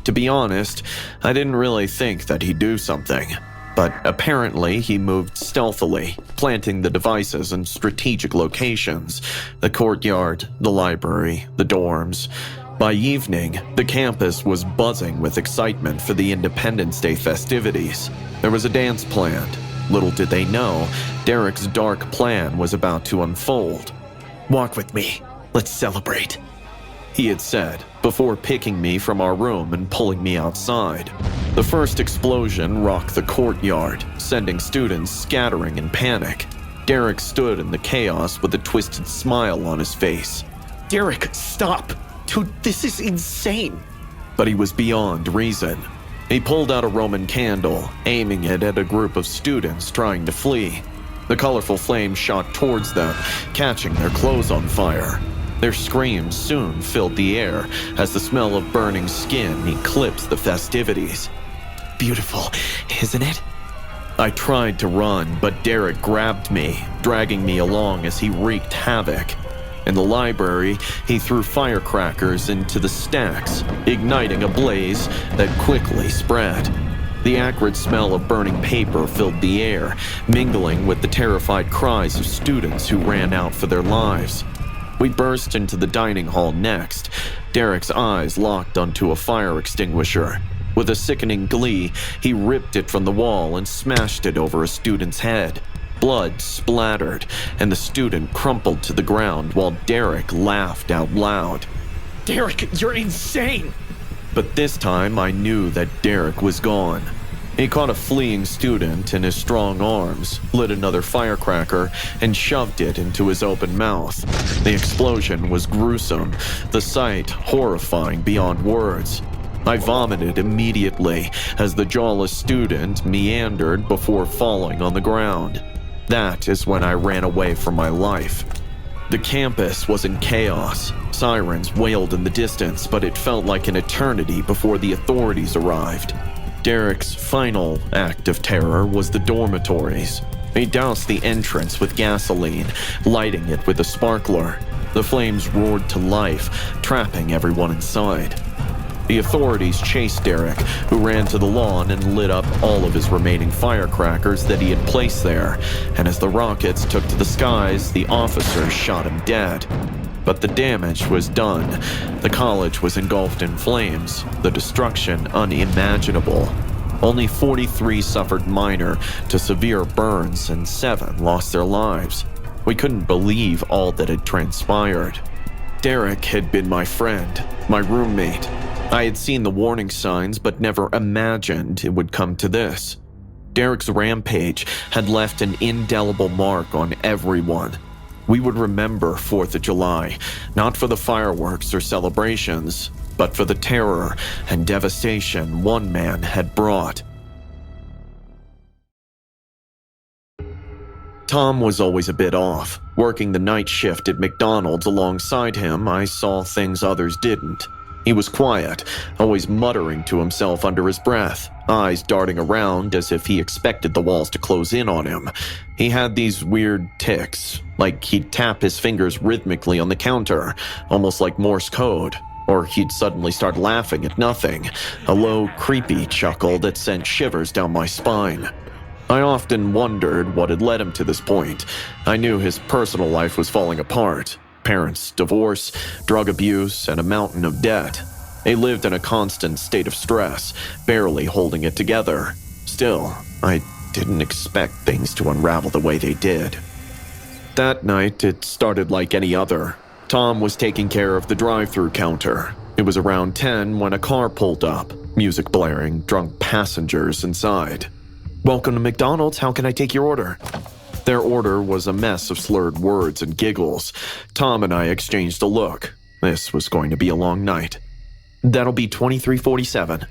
To be honest, I didn't really think that he'd do something, but apparently he moved stealthily, planting the devices in strategic locations: the courtyard, the library, the dorms. By evening, the campus was buzzing with excitement for the Independence Day festivities. There was a dance planned. Little did they know, Derek's dark plan was about to unfold. Walk with me. Let's celebrate, he had said, before picking me from our room and pulling me outside. The first explosion rocked the courtyard, sending students scattering in panic. Derek stood in the chaos with a twisted smile on his face. Derek, stop. Dude, this is insane. But he was beyond reason. He pulled out a Roman candle, aiming it at a group of students trying to flee. The colorful flame shot towards them, catching their clothes on fire. Their screams soon filled the air as the smell of burning skin eclipsed the festivities. Beautiful, isn't it? I tried to run, but Derek grabbed me, dragging me along as he wreaked havoc. In the library, he threw firecrackers into the stacks, igniting a blaze that quickly spread. The acrid smell of burning paper filled the air, mingling with the terrified cries of students who ran out for their lives. We burst into the dining hall next. Derek's eyes locked onto a fire extinguisher. With a sickening glee, he ripped it from the wall and smashed it over a student's head. Blood splattered, and the student crumpled to the ground while Derek laughed out loud. Derek, you're insane! But this time I knew that Derek was gone. He caught a fleeing student in his strong arms, lit another firecracker, and shoved it into his open mouth. The explosion was gruesome, the sight horrifying beyond words. I vomited immediately as the jawless student meandered before falling on the ground. That is when I ran away from my life. The campus was in chaos. Sirens wailed in the distance, but it felt like an eternity before the authorities arrived. Derek's final act of terror was the dormitories. He doused the entrance with gasoline, lighting it with a sparkler. The flames roared to life, trapping everyone inside. The authorities chased Derek, who ran to the lawn and lit up all of his remaining firecrackers that he had placed there, and as the rockets took to the skies, the officers shot him dead. But the damage was done. The college was engulfed in flames, the destruction unimaginable. Only 43 suffered minor to severe burns, and 7 lost their lives. We couldn't believe all that had transpired. Derek had been my friend, my roommate. I had seen the warning signs, but never imagined it would come to this. Derek's rampage had left an indelible mark on everyone. We would remember 4th of July, not for the fireworks or celebrations, but for the terror and devastation one man had brought. Tom was always a bit off. Working the night shift at McDonald's alongside him, I saw things others didn't. He was quiet, always muttering to himself under his breath, eyes darting around as if he expected the walls to close in on him. He had these weird tics, like he'd tap his fingers rhythmically on the counter, almost like Morse code, or he'd suddenly start laughing at nothing, a low, creepy chuckle that sent shivers down my spine. I often wondered what had led him to this point. I knew his personal life was falling apart. Parents' divorce, drug abuse, and a mountain of debt. They lived in a constant state of stress, barely holding it together. Still, I didn't expect things to unravel the way they did. That night, it started like any other. Tom was taking care of the drive-thru counter. It was around 10 when a car pulled up, music blaring, drunk passengers inside. "Welcome to McDonald's, how can I take your order?" Their order was a mess of slurred words and giggles. Tom and I exchanged a look. This was going to be a long night. "That'll be $23.47.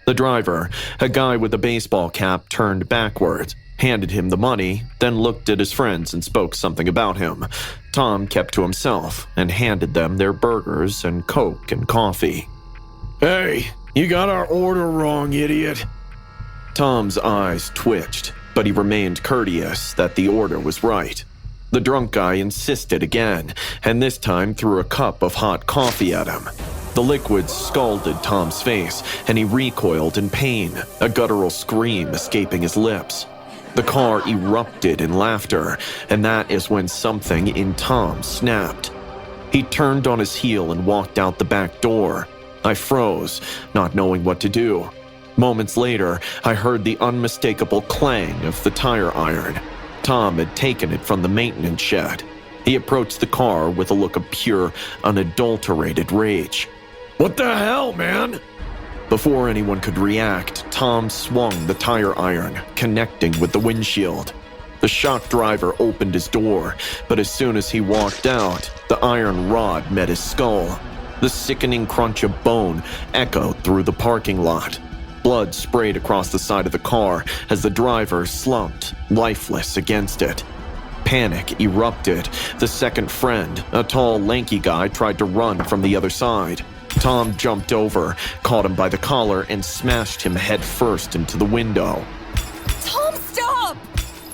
The driver, a guy with a baseball cap turned backwards, handed him the money, then looked at his friends and spoke something about him. Tom kept to himself and handed them their burgers and Coke and coffee. Hey, you got our order wrong, idiot. Tom's eyes twitched, but he remained courteous that the order was right. The drunk guy insisted again, and this time threw a cup of hot coffee at him. The liquid scalded Tom's face, and he recoiled in pain, a guttural scream escaping his lips. The car erupted in laughter, and that is when something in Tom snapped. He turned on his heel and walked out the back door. I froze, not knowing what to do. Moments later, I heard the unmistakable clang of the tire iron. Tom had taken it from the maintenance shed. He approached the car with a look of pure, unadulterated rage. What the hell, man? Before anyone could react, Tom swung the tire iron, connecting with the windshield. The shock driver opened his door, but as soon as he walked out, the iron rod met his skull. The sickening crunch of bone echoed through the parking lot. Blood sprayed across the side of the car as the driver slumped, lifeless against it. Panic erupted. The second friend, a tall, lanky guy, tried to run from the other side. Tom jumped over, caught him by the collar, and smashed him head first into the window. Tom, stop!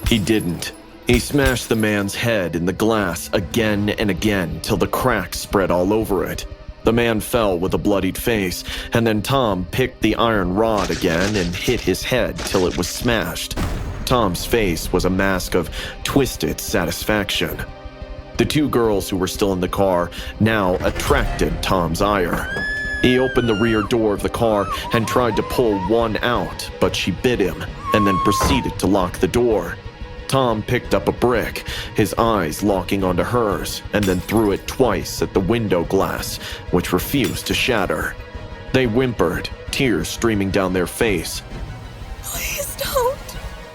He didn't. He smashed the man's head in the glass again and again till the cracks spread all over it. The man fell with a bloodied face, and then Tom picked the iron rod again and hit his head till it was smashed. Tom's face was a mask of twisted satisfaction. The two girls who were still in the car now attracted Tom's ire. He opened the rear door of the car and tried to pull one out, but she bit him and then proceeded to lock the door. Tom picked up a brick, his eyes locking onto hers, and then threw it twice at the window glass, which refused to shatter. They whimpered, tears streaming down their face. Please don't.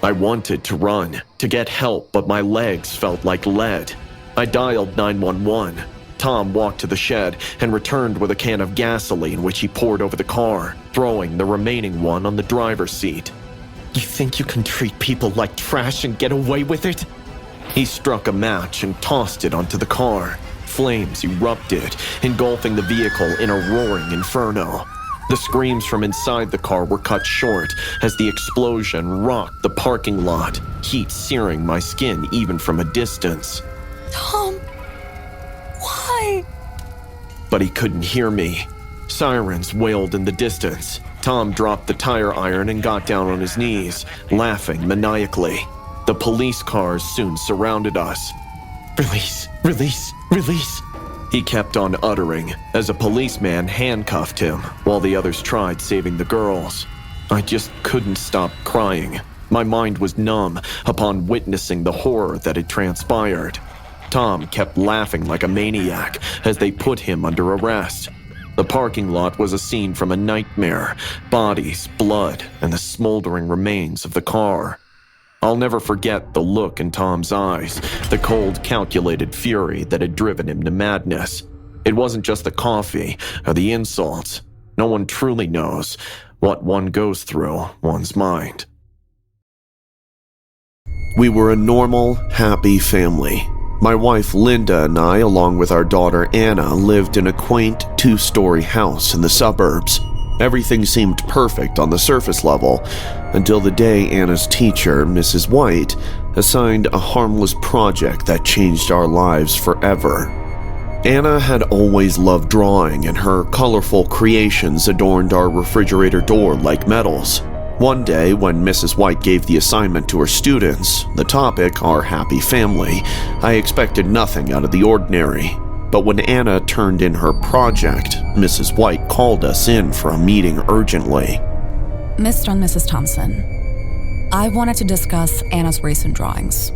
I wanted to run, to get help, but my legs felt like lead. I dialed 911. Tom walked to the shed and returned with a can of gasoline, which he poured over the car, throwing the remaining one on the driver's seat. You think you can treat people like trash and get away with it? He struck a match and tossed it onto the car. Flames erupted, engulfing the vehicle in a roaring inferno. The screams from inside the car were cut short as the explosion rocked the parking lot, heat searing my skin even from a distance. Tom, why? But he couldn't hear me. Sirens wailed in the distance. Tom dropped the tire iron and got down on his knees, laughing maniacally. The police cars soon surrounded us. Release, release, release, he kept on uttering as a policeman handcuffed him while the others tried saving the girls. I just couldn't stop crying. My mind was numb upon witnessing the horror that had transpired. Tom kept laughing like a maniac as they put him under arrest. The parking lot was a scene from a nightmare, bodies, blood, and the smoldering remains of the car. I'll never forget the look in Tom's eyes, the cold, calculated fury that had driven him to madness. It wasn't just the coffee or the insults. No one truly knows what one goes through one's mind. We were a normal, happy family. My wife Linda and I, along with our daughter Anna, lived in a quaint 2-story house in the suburbs. Everything seemed perfect on the surface level, until the day Anna's teacher, Mrs. White, assigned a harmless project that changed our lives forever. Anna had always loved drawing, and her colorful creations adorned our refrigerator door like medals. One day, when Mrs. White gave the assignment to her students, the topic, our happy family, I expected nothing out of the ordinary. But when Anna turned in her project, Mrs. White called us in for a meeting urgently. Mr. and Mrs. Thompson, I wanted to discuss Anna's recent drawings.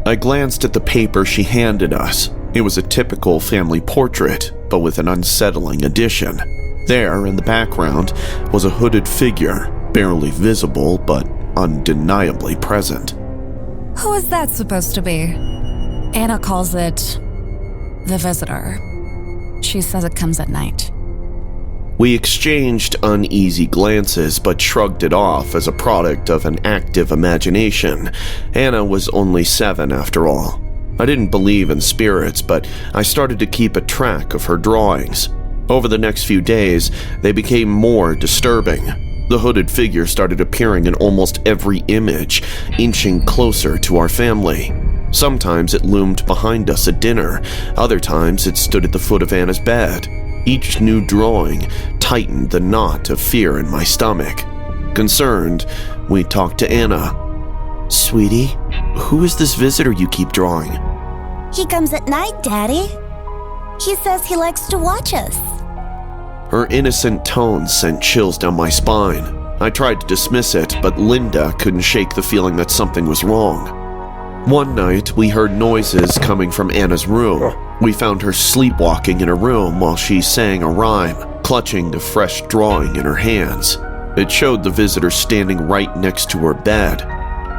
I glanced at the paper she handed us. It was a typical family portrait, but with an unsettling addition. There, in the background, was a hooded figure, barely visible but undeniably present. Who is that supposed to be? Anna calls it the visitor. She says it comes at night. We exchanged uneasy glances but shrugged it off as a product of an active imagination. Anna was only 7 after all. I didn't believe in spirits, but I started to keep a track of her drawings. Over the next few days, they became more disturbing. The hooded figure started appearing in almost every image, inching closer to our family. Sometimes it loomed behind us at dinner, other times it stood at the foot of Anna's bed. Each new drawing tightened the knot of fear in my stomach. Concerned, we talked to Anna. "Sweetie, who is this visitor you keep drawing?" He comes at night, Daddy. He says he likes to watch us. Her innocent tone sent chills down my spine. I tried to dismiss it, but Linda couldn't shake the feeling that something was wrong. One night, we heard noises coming from Anna's room. We found her sleepwalking in her room while she sang a rhyme, clutching the fresh drawing in her hands. It showed the visitor standing right next to her bed.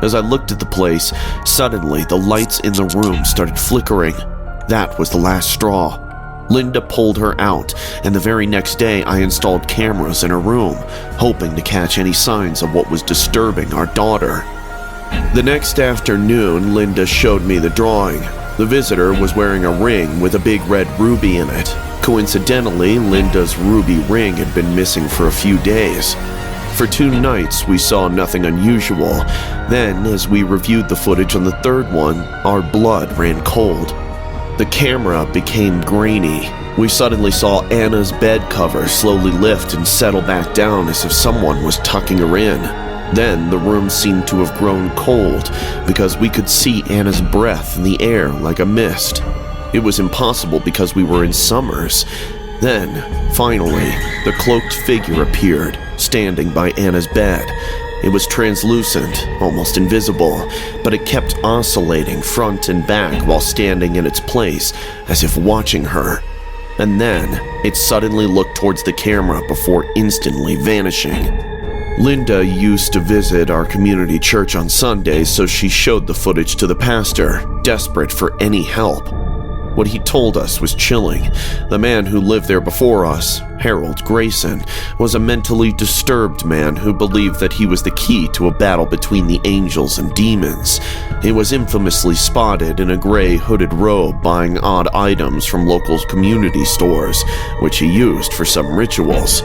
As I looked at the place, suddenly the lights in the room started flickering. That was the last straw. Linda pulled her out, and the very next day I installed cameras in her room, hoping to catch any signs of what was disturbing our daughter. The next afternoon, Linda showed me the drawing. The visitor was wearing a ring with a big red ruby in it. Coincidentally, Linda's ruby ring had been missing for a few days. For 2 nights, we saw nothing unusual. Then, as we reviewed the footage on the third one, our blood ran cold. The camera became grainy. We suddenly saw Anna's bed cover slowly lift and settle back down as if someone was tucking her in. Then the room seemed to have grown cold because we could see Anna's breath in the air like a mist. It was impossible because we were in summers. Then, finally, the cloaked figure appeared, standing by Anna's bed. It was translucent, almost invisible, but it kept oscillating front and back while standing in its place, as if watching her. And then, it suddenly looked towards the camera before instantly vanishing. Linda used to visit our community church on Sundays, so she showed the footage to the pastor, desperate for any help. What he told us was chilling. The man who lived there before us, Harold Grayson, was a mentally disturbed man who believed that he was the key to a battle between the angels and demons. He was infamously spotted in a gray hooded robe buying odd items from local community stores, which he used for some rituals.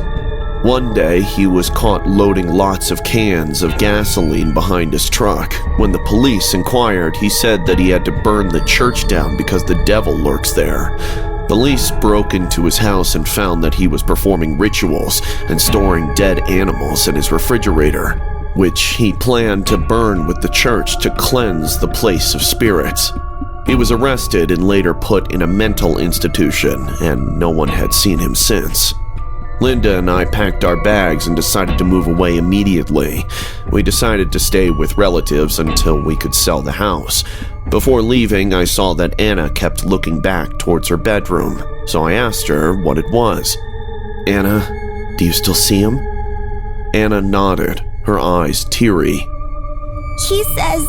One day, he was caught loading lots of cans of gasoline behind his truck. When the police inquired, he said that he had to burn the church down because the devil lurks there. Police broke into his house and found that he was performing rituals and storing dead animals in his refrigerator, which he planned to burn with the church to cleanse the place of spirits. He was arrested and later put in a mental institution, and no one had seen him since. Linda and I packed our bags and decided to move away immediately. We decided to stay with relatives until we could sell the house. Before leaving, I saw that Anna kept looking back towards her bedroom, so I asked her what it was. "Anna, do you still see him?" Anna nodded, her eyes teary. He says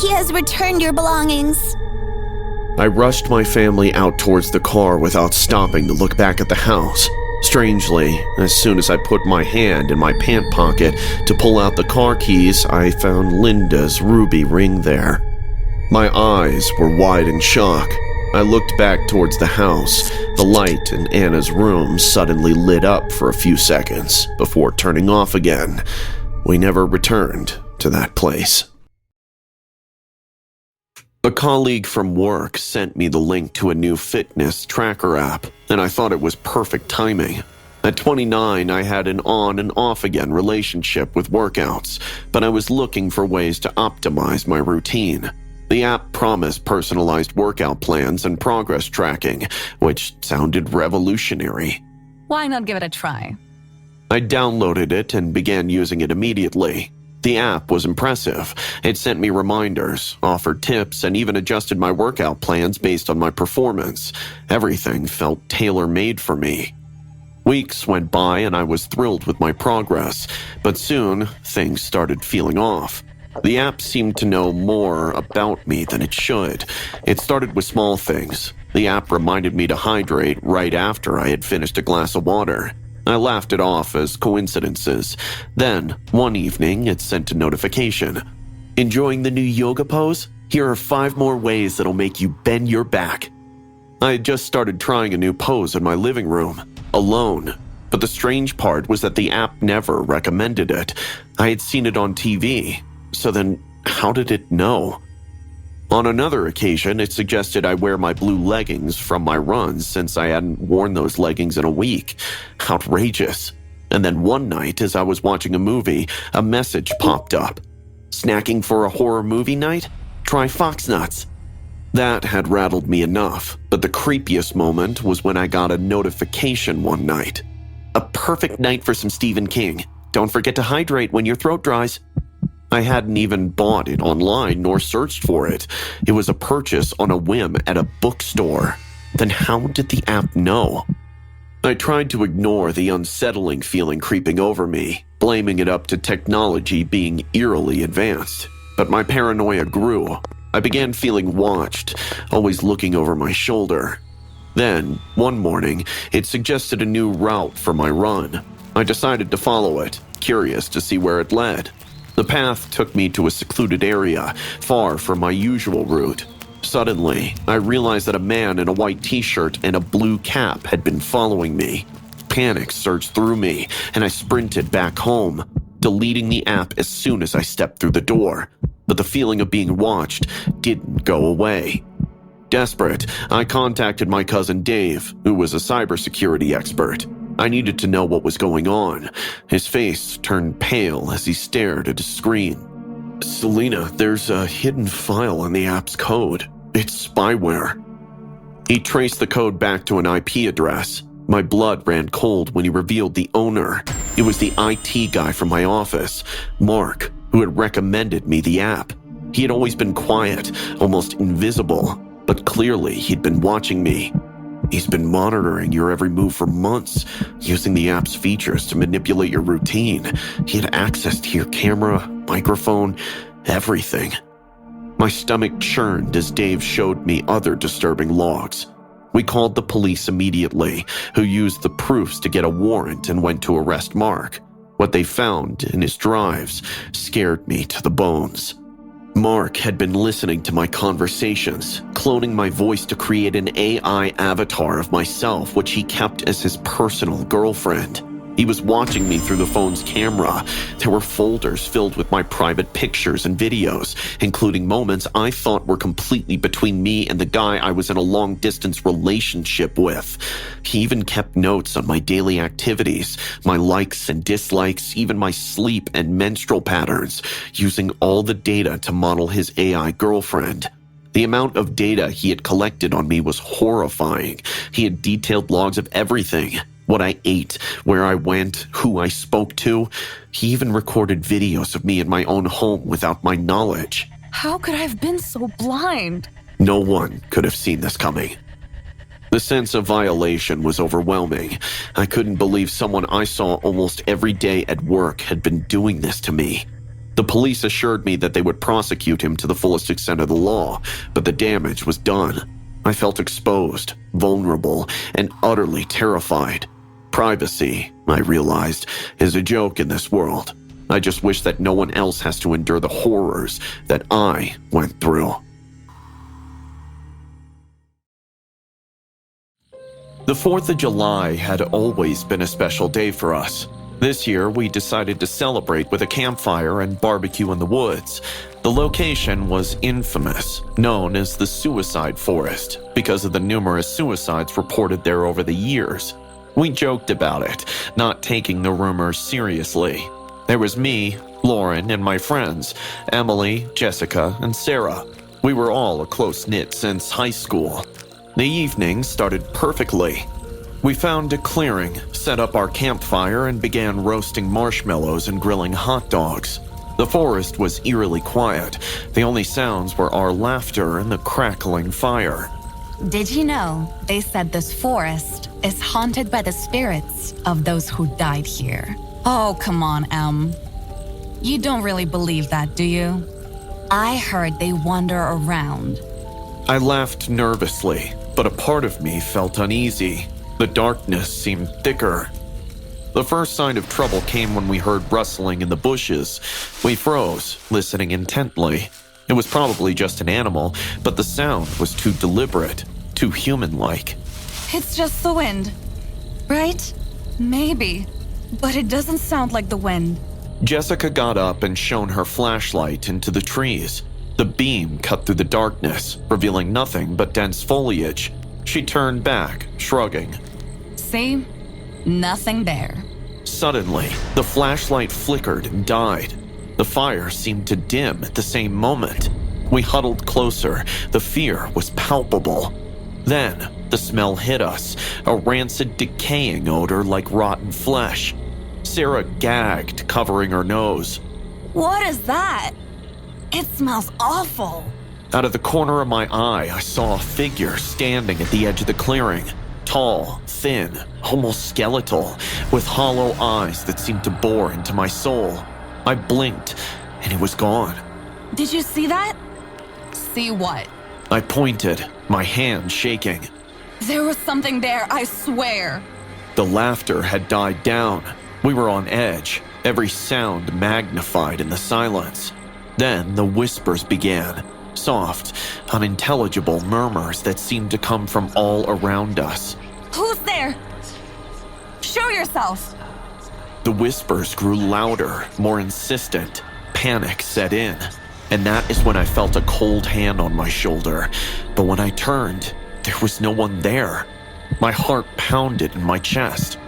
he has returned your belongings. I rushed my family out towards the car without stopping to look back at the house. Strangely, as soon as I put my hand in my pant pocket to pull out the car keys, I found Linda's ruby ring there. My eyes were wide in shock. I looked back towards the house. The light in Anna's room suddenly lit up for a few seconds before turning off again. We never returned to that place. A colleague from work sent me the link to a new fitness tracker app, and I thought it was perfect timing. At 29, I had an on and off again relationship with workouts, but I was looking for ways to optimize my routine. The app promised personalized workout plans and progress tracking, which sounded revolutionary. Why not give it a try? I downloaded it and began using it immediately. The app was impressive. It sent me reminders, offered tips, and even adjusted my workout plans based on my performance. Everything felt tailor-made for me. Weeks went by and I was thrilled with my progress, but soon things started feeling off. The app seemed to know more about me than it should. It started with small things. The app reminded me to hydrate right after I had finished a glass of water. I laughed it off as coincidences. Then, one evening, it sent a notification. Enjoying the new yoga pose? Here are 5 more ways that'll make you bend your back. I had just started trying a new pose in my living room, alone. But the strange part was that the app never recommended it. I had seen it on TV. So then, how did it know? On another occasion, it suggested I wear my blue leggings from my runs since I hadn't worn those leggings in a week. Outrageous. And then one night, as I was watching a movie, a message popped up. Snacking for a horror movie night? Try Fox Nuts. That had rattled me enough, but the creepiest moment was when I got a notification one night. A perfect night for some Stephen King. Don't forget to hydrate when your throat dries. I hadn't even bought it online nor searched for it. It was a purchase on a whim at a bookstore. Then how did the app know? I tried to ignore the unsettling feeling creeping over me, blaming it up to technology being eerily advanced. But my paranoia grew. I began feeling watched, always looking over my shoulder. Then, one morning, it suggested a new route for my run. I decided to follow it, curious to see where it led. The path took me to a secluded area, far from my usual route. Suddenly, I realized that a man in a white t-shirt and a blue cap had been following me. Panic surged through me, and I sprinted back home, deleting the app as soon as I stepped through the door. But the feeling of being watched didn't go away. Desperate, I contacted my cousin Dave, who was a cybersecurity expert. I needed to know what was going on. His face turned pale as he stared at his screen. Selena, there's a hidden file in the app's code. It's spyware. He traced the code back to an IP address. My blood ran cold when he revealed the owner. It was the IT guy from my office, Mark, who had recommended me the app. He had always been quiet, almost invisible, but clearly he'd been watching me. He's been monitoring your every move for months, using the app's features to manipulate your routine. He had access to your camera, microphone, everything. My stomach churned as Dave showed me other disturbing logs. We called the police immediately, who used the proofs to get a warrant and went to arrest Mark. What they found in his drives scared me to the bones. Mark had been listening to my conversations, cloning my voice to create an AI avatar of myself, which he kept as his personal girlfriend. He was watching me through the phone's camera. There were folders filled with my private pictures and videos, including moments I thought were completely between me and the guy I was in a long-distance relationship with. He even kept notes on my daily activities, my likes and dislikes, even my sleep and menstrual patterns, using all the data to model his AI girlfriend. The amount of data he had collected on me was horrifying. He had detailed logs of everything. What I ate, where I went, who I spoke to. He even recorded videos of me in my own home without my knowledge. How could I have been so blind? No one could have seen this coming. The sense of violation was overwhelming. I couldn't believe someone I saw almost every day at work had been doing this to me. The police assured me that they would prosecute him to the fullest extent of the law, but the damage was done. I felt exposed, vulnerable, and utterly terrified. Privacy, I realized, is a joke in this world. I just wish that no one else has to endure the horrors that I went through. The 4th of July had always been a special day for us. This year, we decided to celebrate with a campfire and barbecue in the woods. The location was infamous, known as the Suicide Forest, because of the numerous suicides reported there over the years. We joked about it, not taking the rumors seriously. There was me, Lauren, and my friends, Emily, Jessica, and Sarah. We were all a close-knit since high school. The evening started perfectly. We found a clearing, set up our campfire, and began roasting marshmallows and grilling hot dogs. The forest was eerily quiet. The only sounds were our laughter and the crackling fire. Did you know they said this forest is haunted by the spirits of those who died here? Oh, come on, Em. You don't really believe that, do you? I heard they wander around. I laughed nervously, but a part of me felt uneasy. The darkness seemed thicker. The first sign of trouble came when we heard rustling in the bushes. We froze, listening intently. It was probably just an animal, but the sound was too deliberate, too human-like. It's just the wind, right? Maybe, but it doesn't sound like the wind. Jessica got up and shone her flashlight into the trees. The beam cut through the darkness, revealing nothing but dense foliage. She turned back, shrugging. See? Nothing there. Suddenly, the flashlight flickered and died. The fire seemed to dim at the same moment. We huddled closer. The fear was palpable. Then, the smell hit us, a rancid, decaying odor like rotten flesh. Sarah gagged, covering her nose. What is that? It smells awful. Out of the corner of my eye, I saw a figure standing at the edge of the clearing. Tall, thin, almost skeletal, with hollow eyes that seemed to bore into my soul. I blinked, and it was gone. Did you see that? See what? I pointed, my hand shaking. There was something there, I swear. The laughter had died down. We were on edge, every sound magnified in the silence. Then the whispers began, soft, unintelligible murmurs that seemed to come from all around us. Who's there? Show yourself. The whispers grew louder, more insistent. Panic set in, and that is when I felt a cold hand on my shoulder. But when I turned, there was no one there. My heart pounded in my chest.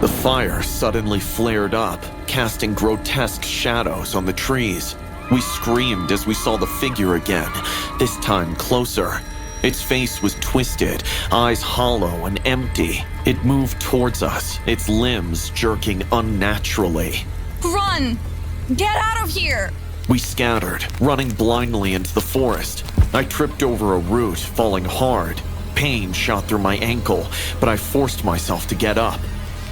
The fire suddenly flared up, casting grotesque shadows on the trees. We screamed as we saw the figure again, this time closer. Its face was twisted, eyes hollow and empty. It moved towards us, its limbs jerking unnaturally. Run! Get out of here! We scattered, running blindly into the forest. I tripped over a root, falling hard. Pain shot through my ankle, but I forced myself to get up.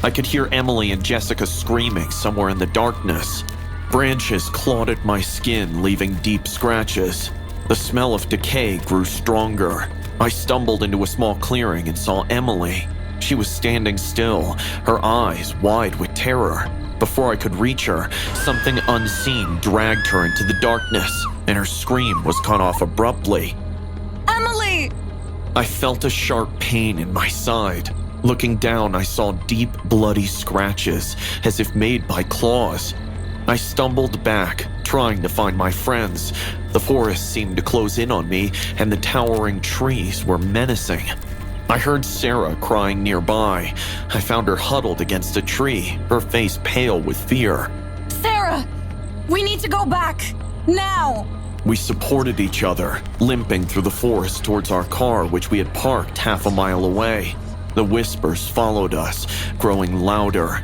I could hear Emily and Jessica screaming somewhere in the darkness. Branches clawed at my skin, leaving deep scratches. The smell of decay grew stronger. I stumbled into a small clearing and saw Emily. She was standing still, her eyes wide with terror. Before I could reach her, something unseen dragged her into the darkness, and her scream was cut off abruptly. Emily! I felt a sharp pain in my side. Looking down, I saw deep, bloody scratches, as if made by claws. I stumbled back, trying to find my friends. The forest seemed to close in on me, and the towering trees were menacing. I heard Sarah crying nearby. I found her huddled against a tree, her face pale with fear. Sarah! We need to go back! Now! We supported each other, limping through the forest towards our car, which we had parked half a mile away. The whispers followed us, growing louder.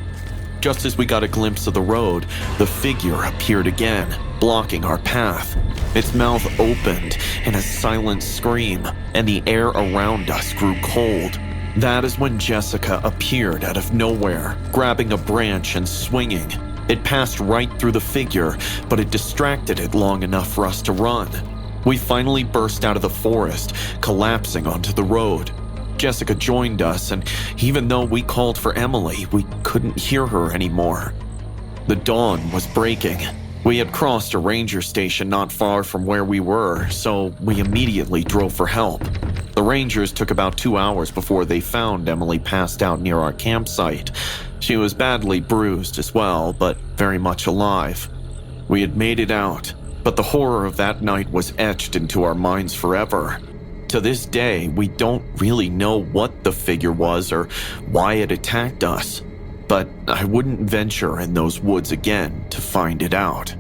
Just as we got a glimpse of the road, the figure appeared again, blocking our path. Its mouth opened in a silent scream, and the air around us grew cold. That is when Jessica appeared out of nowhere, grabbing a branch and swinging. It passed right through the figure, but it distracted it long enough for us to run. We finally burst out of the forest, collapsing onto the road. Jessica joined us, and even though we called for Emily, we couldn't hear her anymore. The dawn was breaking. We had crossed a ranger station not far from where we were, so we immediately drove for help. The rangers took about 2 hours before they found Emily passed out near our campsite. She was badly bruised as well, but very much alive. We had made it out, but the horror of that night was etched into our minds forever. To this day, we don't really know what the figure was or why it attacked us, but I wouldn't venture in those woods again to find it out.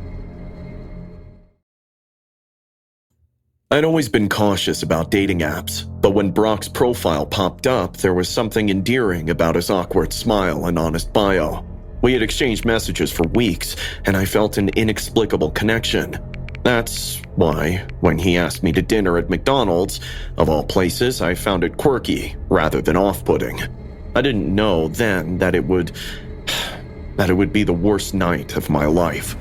I'd always been cautious about dating apps, but when Brock's profile popped up, there was something endearing about his awkward smile and honest bio. We had exchanged messages for weeks, and I felt an inexplicable connection. That's why, when he asked me to dinner at McDonald's, of all places, I found it quirky rather than off-putting. I didn't know then that it would be the worst night of my life.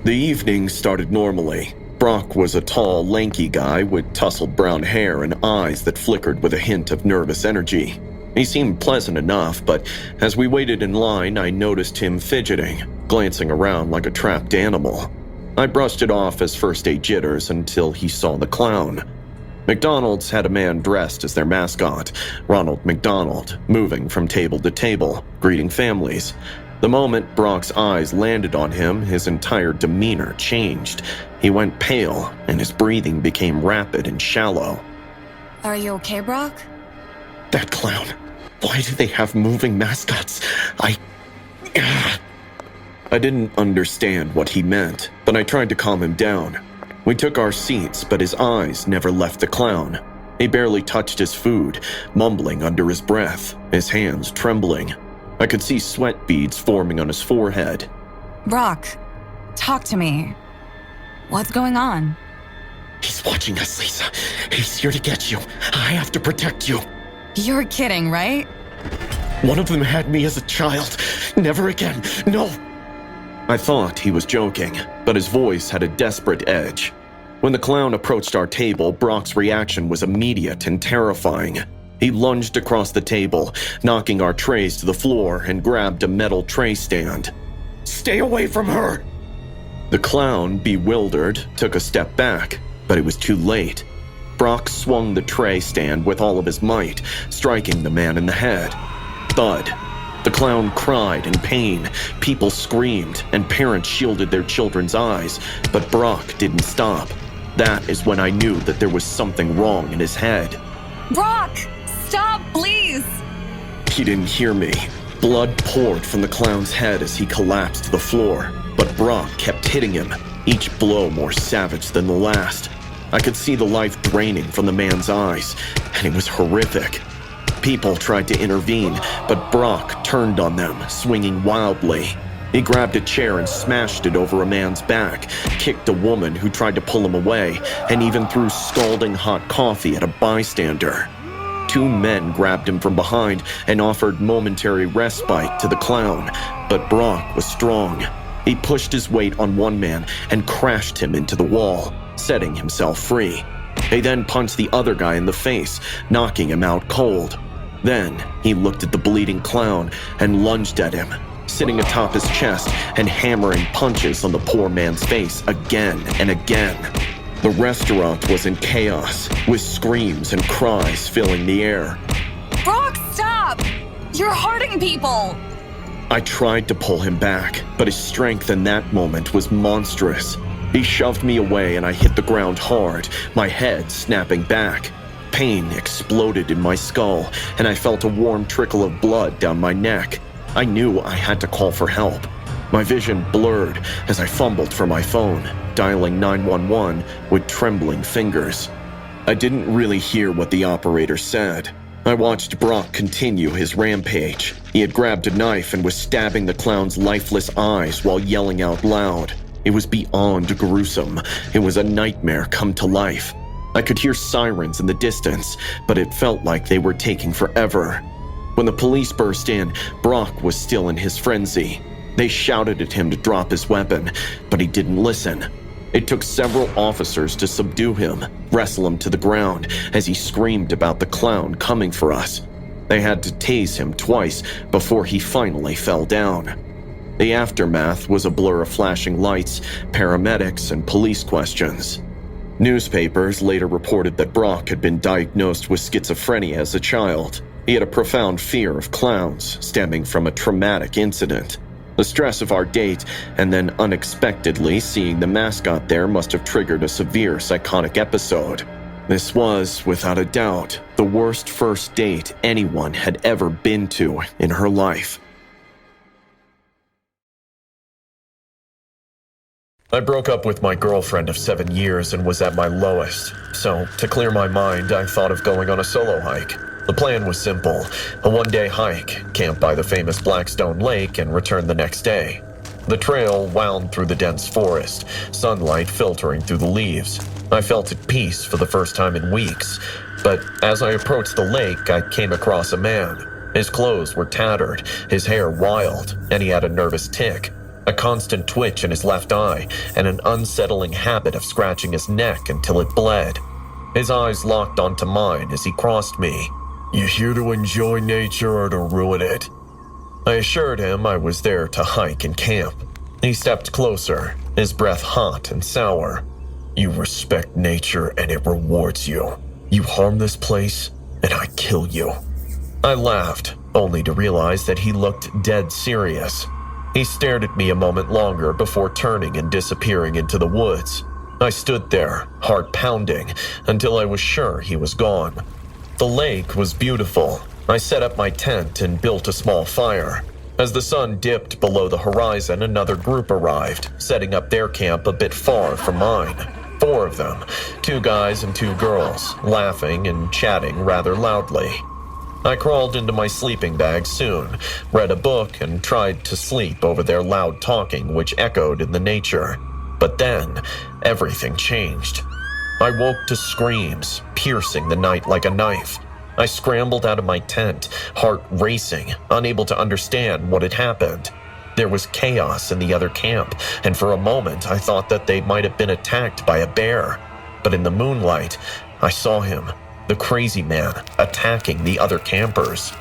The evening started normally. Brock was a tall, lanky guy with tousled brown hair and eyes that flickered with a hint of nervous energy. He seemed pleasant enough, but as we waited in line, I noticed him fidgeting, glancing around like a trapped animal. I brushed it off as first-date jitters until he saw the clown. McDonald's had a man dressed as their mascot, Ronald McDonald, moving from table to table, greeting families. The moment Brock's eyes landed on him, his entire demeanor changed. He went pale, and his breathing became rapid and shallow. Are you okay, Brock? That clown. Why do they have moving mascots? I didn't understand what he meant, but I tried to calm him down. We took our seats, but his eyes never left the clown. He barely touched his food, mumbling under his breath, his hands trembling. I could see sweat beads forming on his forehead. Brock, talk to me. What's going on? He's watching us, Lisa. He's here to get you. I have to protect you. You're kidding, right? One of them had me as a child. Never again. No. I thought he was joking, but his voice had a desperate edge. When the clown approached our table, Brock's reaction was immediate and terrifying. He lunged across the table, knocking our trays to the floor, and grabbed a metal tray stand. Stay away from her. The clown, bewildered, took a step back, but it was too late. Brock swung the tray stand with all of his might, striking the man in the head. Thud. The clown cried in pain, people screamed, and parents shielded their children's eyes, but Brock didn't stop. That is when I knew that there was something wrong in his head. Brock, stop, please! He didn't hear me. Blood poured from the clown's head as he collapsed to the floor, but Brock kept hitting him, each blow more savage than the last. I could see the life draining from the man's eyes, and it was horrific. People tried to intervene, but Brock turned on them, swinging wildly. He grabbed a chair and smashed it over a man's back, kicked a woman who tried to pull him away, and even threw scalding hot coffee at a bystander. 2 men grabbed him from behind and offered momentary respite to the clown, but Brock was strong. He pushed his weight on one man and crashed him into the wall, setting himself free. He then punched the other guy in the face, knocking him out cold. Then he looked at the bleeding clown and lunged at him, sitting atop his chest and hammering punches on the poor man's face again and again. The restaurant was in chaos, with screams and cries filling the air. Brock, stop! You're hurting people! I tried to pull him back, but his strength in that moment was monstrous. He shoved me away and I hit the ground hard, my head snapping back. Pain exploded in my skull, and I felt a warm trickle of blood down my neck. I knew I had to call for help. My vision blurred as I fumbled for my phone, dialing 911 with trembling fingers. I didn't really hear what the operator said. I watched Brock continue his rampage. He had grabbed a knife and was stabbing the clown's lifeless eyes while yelling out loud. It was beyond gruesome. It was a nightmare come to life. I could hear sirens in the distance, but it felt like they were taking forever. When the police burst in, Brock was still in his frenzy. They shouted at him to drop his weapon, but he didn't listen. It took several officers to subdue him, wrestle him to the ground as he screamed about the clown coming for us. They had to tase him twice before he finally fell down. The aftermath was a blur of flashing lights, paramedics, and police questions. Newspapers later reported that Brock had been diagnosed with schizophrenia as a child. He had a profound fear of clowns, stemming from a traumatic incident. The stress of our date, and then unexpectedly seeing the mascot there, must have triggered a severe psychotic episode. This was, without a doubt, the worst first date anyone had ever been to in her life. I broke up with my girlfriend of 7 years and was at my lowest. So, to clear my mind, I thought of going on a solo hike. The plan was simple: a one-day hike, camp by the famous Blackstone Lake, and return the next day. The trail wound through the dense forest, sunlight filtering through the leaves. I felt at peace for the first time in weeks, but as I approached the lake, I came across a man. His clothes were tattered, his hair wild, and he had a nervous tic, a constant twitch in his left eye, and an unsettling habit of scratching his neck until it bled. His eyes locked onto mine as he crossed me. "You here to enjoy nature or to ruin it?" I assured him I was there to hike and camp. He stepped closer, his breath hot and sour. "You respect nature and it rewards you. You harm this place and I kill you." I laughed, only to realize that he looked dead serious. He stared at me a moment longer before turning and disappearing into the woods. I stood there, heart pounding, until I was sure he was gone. The lake was beautiful. I set up my tent and built a small fire. As the sun dipped below the horizon, another group arrived, setting up their camp a bit far from mine. 4 of them, 2 guys and 2 girls, laughing and chatting rather loudly. I crawled into my sleeping bag soon, read a book, and tried to sleep over their loud talking which echoed in the nature. But then, everything changed. I woke to screams, piercing the night like a knife. I scrambled out of my tent, heart racing, unable to understand what had happened. There was chaos in the other camp, and for a moment I thought that they might have been attacked by a bear. But in the moonlight, I saw him, the crazy man, attacking the other campers.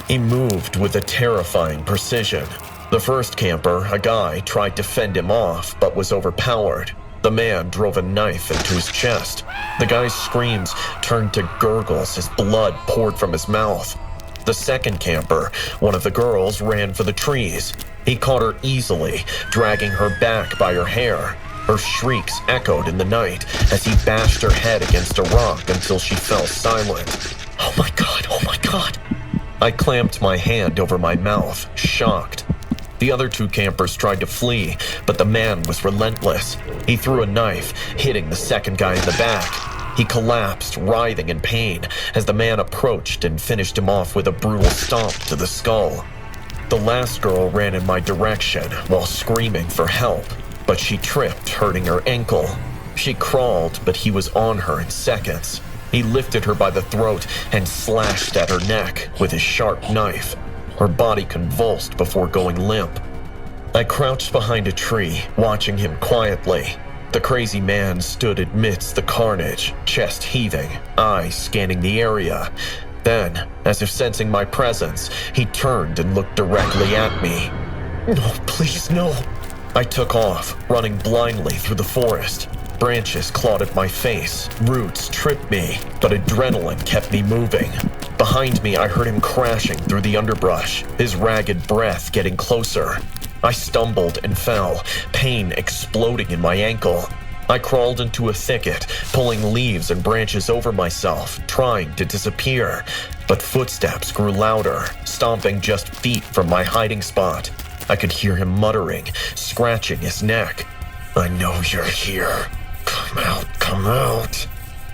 He moved with a terrifying precision. The first camper, a guy, tried to fend him off, but was overpowered. The man drove a knife into his chest. The guy's screams turned to gurgles as blood poured from his mouth. The second camper, one of the girls, ran for the trees. He caught her easily, dragging her back by her hair. Her shrieks echoed in the night as he bashed her head against a rock until she fell silent. "Oh my God, oh my God!" I clamped my hand over my mouth, shocked. The other 2 campers tried to flee, but the man was relentless. He threw a knife, hitting the second guy in the back. He collapsed, writhing in pain, as the man approached and finished him off with a brutal stomp to the skull. The last girl ran in my direction while screaming for help, but she tripped, hurting her ankle. She crawled, but he was on her in seconds. He lifted her by the throat and slashed at her neck with his sharp knife. Her body convulsed before going limp. I crouched behind a tree, watching him quietly. The crazy man stood amidst the carnage, chest heaving, eyes scanning the area. Then, as if sensing my presence, he turned and looked directly at me. "No, please, no." I took off, running blindly through the forest. Branches clawed at my face, roots tripped me, but adrenaline kept me moving. Behind me, I heard him crashing through the underbrush, his ragged breath getting closer. I stumbled and fell, pain exploding in my ankle. I crawled into a thicket, pulling leaves and branches over myself, trying to disappear. But footsteps grew louder, stomping just feet from my hiding spot. I could hear him muttering, scratching his neck. "I know you're here. Come out, come out."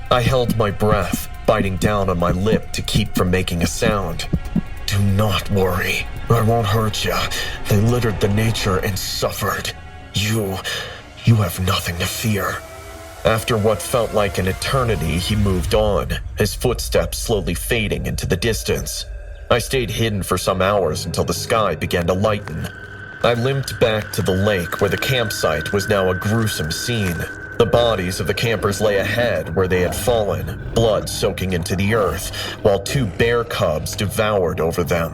I held my breath, biting down on my lip to keep from making a sound. "Do not worry. I won't hurt you. They littered the nature and suffered. You have nothing to fear." After what felt like an eternity, he moved on, his footsteps slowly fading into the distance. I stayed hidden for some hours until the sky began to lighten. I limped back to the lake where the campsite was now a gruesome scene. The bodies of the campers lay ahead where they had fallen, blood soaking into the earth, while 2 bear cubs devoured over them.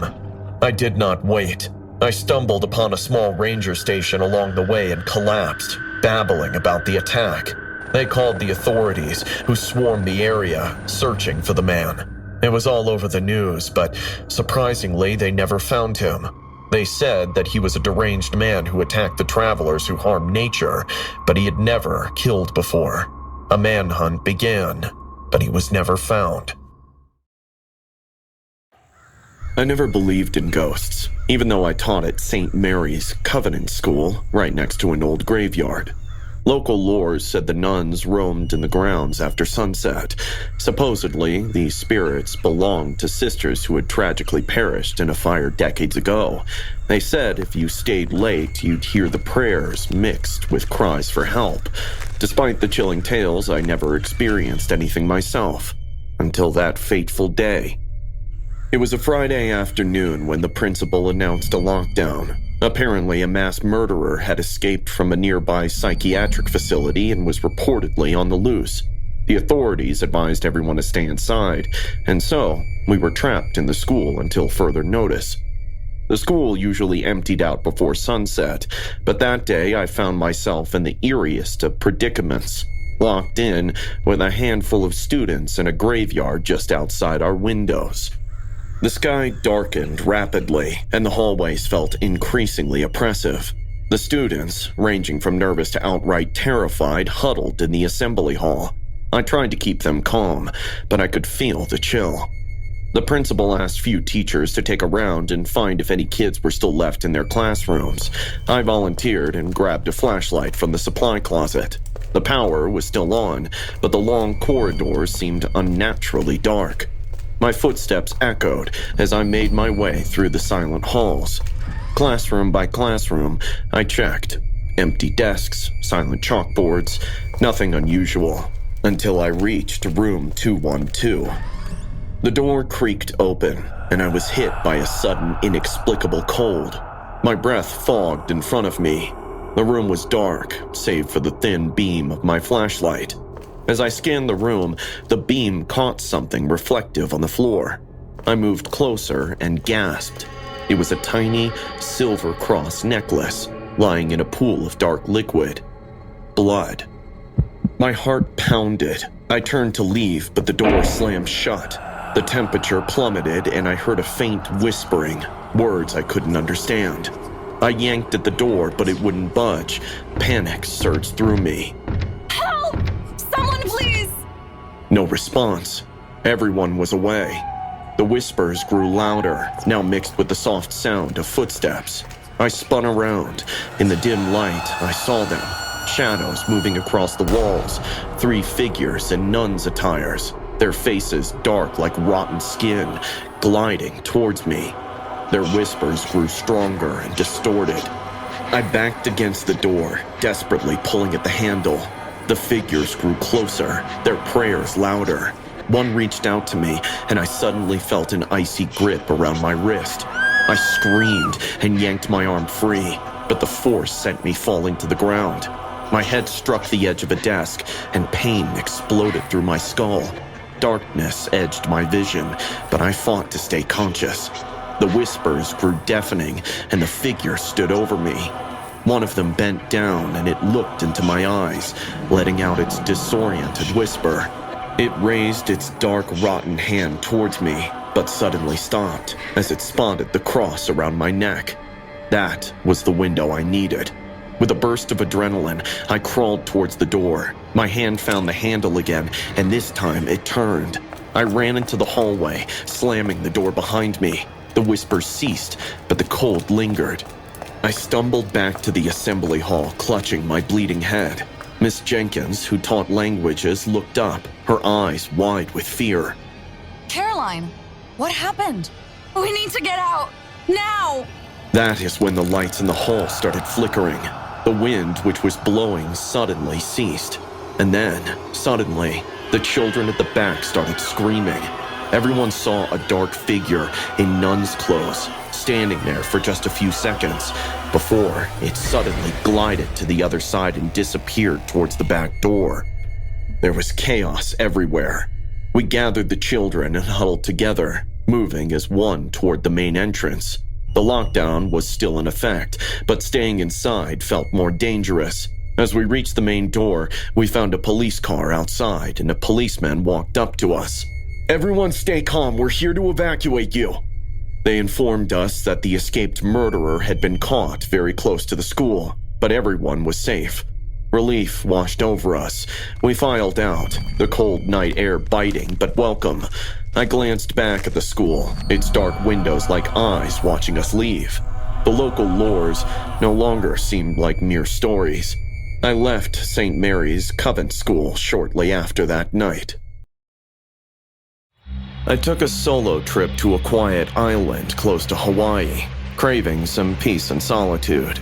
I did not wait. I stumbled upon a small ranger station along the way and collapsed, babbling about the attack. They called the authorities, who swarmed the area, searching for the man. It was all over the news, but surprisingly, they never found him. They said that he was a deranged man who attacked the travelers who harmed nature, but he had never killed before. A manhunt began, but he was never found. I never believed in ghosts, even though I taught at St. Mary's Covenant School, right next to an old graveyard. Local lore said the nuns roamed in the grounds after sunset. Supposedly, these spirits belonged to sisters who had tragically perished in a fire decades ago. They said if you stayed late, you'd hear the prayers mixed with cries for help. Despite the chilling tales, I never experienced anything myself, until that fateful day. It was a Friday afternoon when the principal announced a lockdown. Apparently, a mass murderer had escaped from a nearby psychiatric facility and was reportedly on the loose. The authorities advised everyone to stay inside, and so we were trapped in the school until further notice. The school usually emptied out before sunset, but that day I found myself in the eeriest of predicaments, locked in with a handful of students in a graveyard just outside our windows. The sky darkened rapidly, and the hallways felt increasingly oppressive. The students, ranging from nervous to outright terrified, huddled in the assembly hall. I tried to keep them calm, but I could feel the chill. The principal asked few teachers to take a round and find if any kids were still left in their classrooms. I volunteered and grabbed a flashlight from the supply closet. The power was still on, but the long corridors seemed unnaturally dark. My footsteps echoed as I made my way through the silent halls. Classroom by classroom, I checked. Empty desks, silent chalkboards, nothing unusual, until I reached room 212. The door creaked open, and I was hit by a sudden, inexplicable cold. My breath fogged in front of me. The room was dark, save for the thin beam of my flashlight. As I scanned the room, the beam caught something reflective on the floor. I moved closer and gasped. It was a tiny silver cross necklace lying in a pool of dark liquid. Blood. My heart pounded. I turned to leave, but the door slammed shut. The temperature plummeted, and I heard a faint whispering, words I couldn't understand. I yanked at the door, but it wouldn't budge. Panic surged through me. Help! Someone please! No response. Everyone was away. The whispers grew louder, now mixed with the soft sound of footsteps. I spun around. In the dim light, I saw them. Shadows moving across the walls. 3 figures in nuns' attires. Their faces dark like rotten skin, gliding towards me. Their whispers grew stronger and distorted. I backed against the door, desperately pulling at the handle. The figures grew closer, their prayers louder. One reached out to me, and I suddenly felt an icy grip around my wrist. I screamed and yanked my arm free, but the force sent me falling to the ground. My head struck the edge of a desk, and pain exploded through my skull. Darkness edged my vision, but I fought to stay conscious. The whispers grew deafening, and the figure stood over me. One of them bent down, and it looked into my eyes, letting out its disoriented whisper. It raised its dark, rotten hand towards me, but suddenly stopped as it spotted the cross around my neck. That was the window I needed. With a burst of adrenaline, I crawled towards the door. My hand found the handle again, and this time it turned. I ran into the hallway, slamming the door behind me. The whispers ceased, but the cold lingered. I stumbled back to the assembly hall, clutching my bleeding head. Miss Jenkins, who taught languages, looked up, her eyes wide with fear. Caroline, what happened? We need to get out, now! That is when the lights in the hall started flickering. The wind, which was blowing, suddenly ceased. And then, suddenly, the children at the back started screaming. Everyone saw a dark figure in nun's clothes, standing there for just a few seconds, before it suddenly glided to the other side and disappeared towards the back door. There was chaos everywhere. We gathered the children and huddled together, moving as one toward the main entrance. The lockdown was still in effect, but staying inside felt more dangerous. As we reached the main door, we found a police car outside and a policeman walked up to us. "Everyone stay calm, we're here to evacuate you." They informed us that the escaped murderer had been caught very close to the school, but everyone was safe. Relief washed over us. We filed out, the cold night air biting but welcome. I glanced back at the school, its dark windows like eyes watching us leave. The local lores no longer seemed like mere stories. I left St. Mary's Covent School shortly after that night. I took a solo trip to a quiet island close to Hawaii, craving some peace and solitude.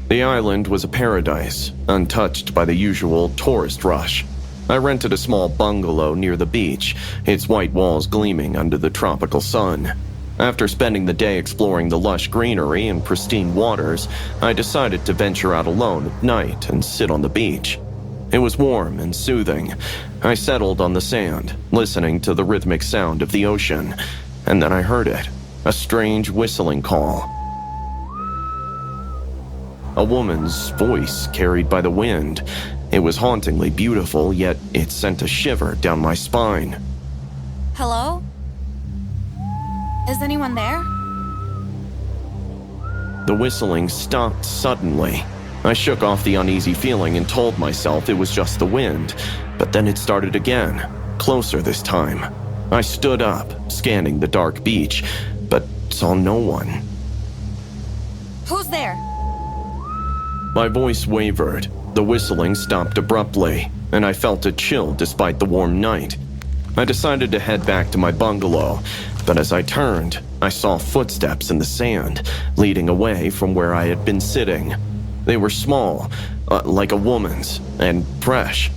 The island was a paradise, untouched by the usual tourist rush. I rented a small bungalow near the beach, its white walls gleaming under the tropical sun. After spending the day exploring the lush greenery and pristine waters, I decided to venture out alone at night and sit on the beach. It was warm and soothing. I settled on the sand, listening to the rhythmic sound of the ocean, and then I heard it, a strange whistling call. A woman's voice carried by the wind. It was hauntingly beautiful, yet it sent a shiver down my spine. Hello? Is anyone there? The whistling stopped suddenly. I shook off the uneasy feeling and told myself it was just the wind, but then it started again, closer this time. I stood up, scanning the dark beach, but saw no one. Who's there? My voice wavered. The whistling stopped abruptly, and I felt a chill despite the warm night. I decided to head back to my bungalow, but as I turned, I saw footsteps in the sand, leading away from where I had been sitting. They were small, like a woman's, and fresh.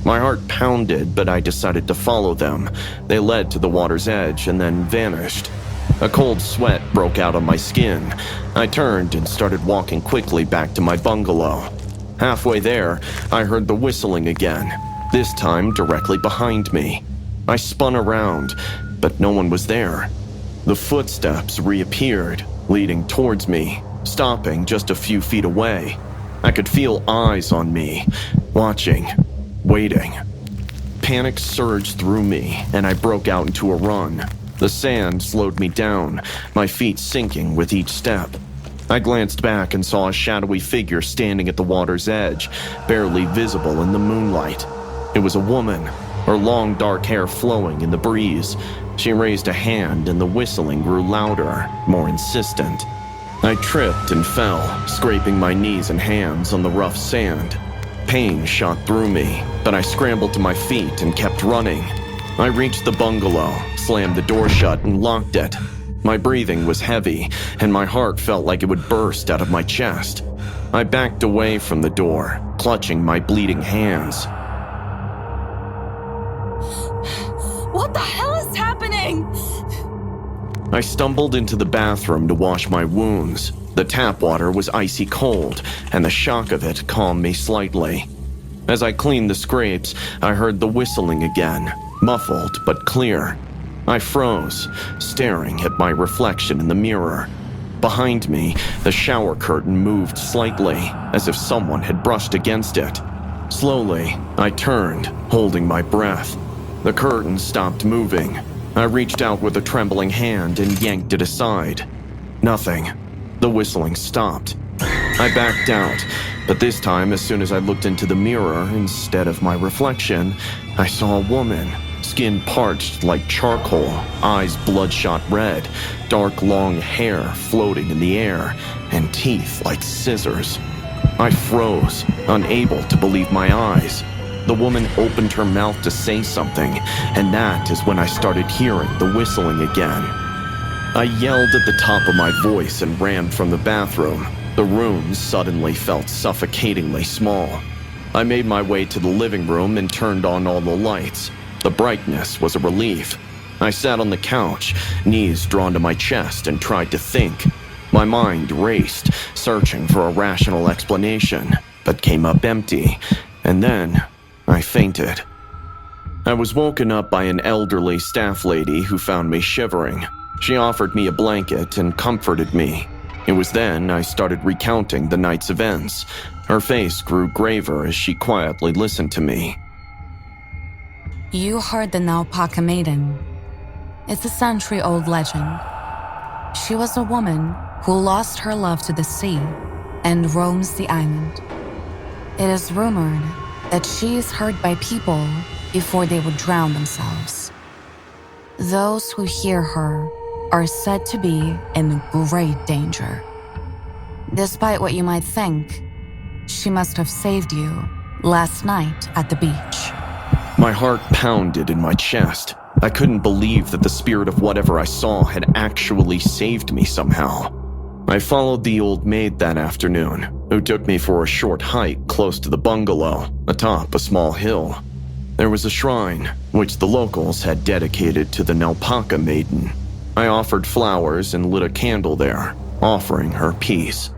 My heart pounded, but I decided to follow them. They led to the water's edge and then vanished. A cold sweat broke out on my skin. I turned and started walking quickly back to my bungalow. Halfway there, I heard the whistling again, this time directly behind me. I spun around, but no one was there. The footsteps reappeared, leading towards me, stopping just a few feet away. I could feel eyes on me, watching, waiting. Panic surged through me, and I broke out into a run. The sand slowed me down, my feet sinking with each step. I glanced back and saw a shadowy figure standing at the water's edge, barely visible in the moonlight. It was a woman, her long dark hair flowing in the breeze. She raised a hand and the whistling grew louder, more insistent. I tripped and fell, scraping my knees and hands on the rough sand. Pain shot through me, but I scrambled to my feet and kept running. I reached the bungalow, slammed the door shut and locked it. My breathing was heavy, and my heart felt like it would burst out of my chest. I backed away from the door, clutching my bleeding hands. What the hell is happening? I stumbled into the bathroom to wash my wounds. The tap water was icy cold, and the shock of it calmed me slightly. As I cleaned the scrapes, I heard the whistling again, muffled but clear. I froze, staring at my reflection in the mirror. Behind me, the shower curtain moved slightly, as if someone had brushed against it. Slowly, I turned, holding my breath. The curtain stopped moving. I reached out with a trembling hand and yanked it aside. Nothing. The whistling stopped. I backed out, but this time, as soon as I looked into the mirror, instead of my reflection, I saw a woman. Skin parched like charcoal, eyes bloodshot red, dark long hair floating in the air, and teeth like scissors. I froze, unable to believe my eyes. The woman opened her mouth to say something, and that is when I started hearing the whistling again. I yelled at the top of my voice and ran from the bathroom. The room suddenly felt suffocatingly small. I made my way to the living room and turned on all the lights. The brightness was a relief. I sat on the couch, knees drawn to my chest, and tried to think. My mind raced, searching for a rational explanation, but came up empty, and then I fainted. I was woken up by an elderly staff lady who found me shivering. She offered me a blanket and comforted me. It was then I started recounting the night's events. Her face grew graver as she quietly listened to me. You heard the Naupaka Maiden. It's a century-old legend. She was a woman who lost her love to the sea and roams the island. It is rumored that she is heard by people before they would drown themselves. Those who hear her are said to be in great danger. Despite what you might think, she must have saved you last night at the beach. My heart pounded in my chest. I couldn't believe that the spirit of whatever I saw had actually saved me somehow. I followed the old maid that afternoon, who took me for a short hike close to the bungalow, atop a small hill. There was a shrine, which the locals had dedicated to the Naupaka Maiden. I offered flowers and lit a candle there, offering her peace.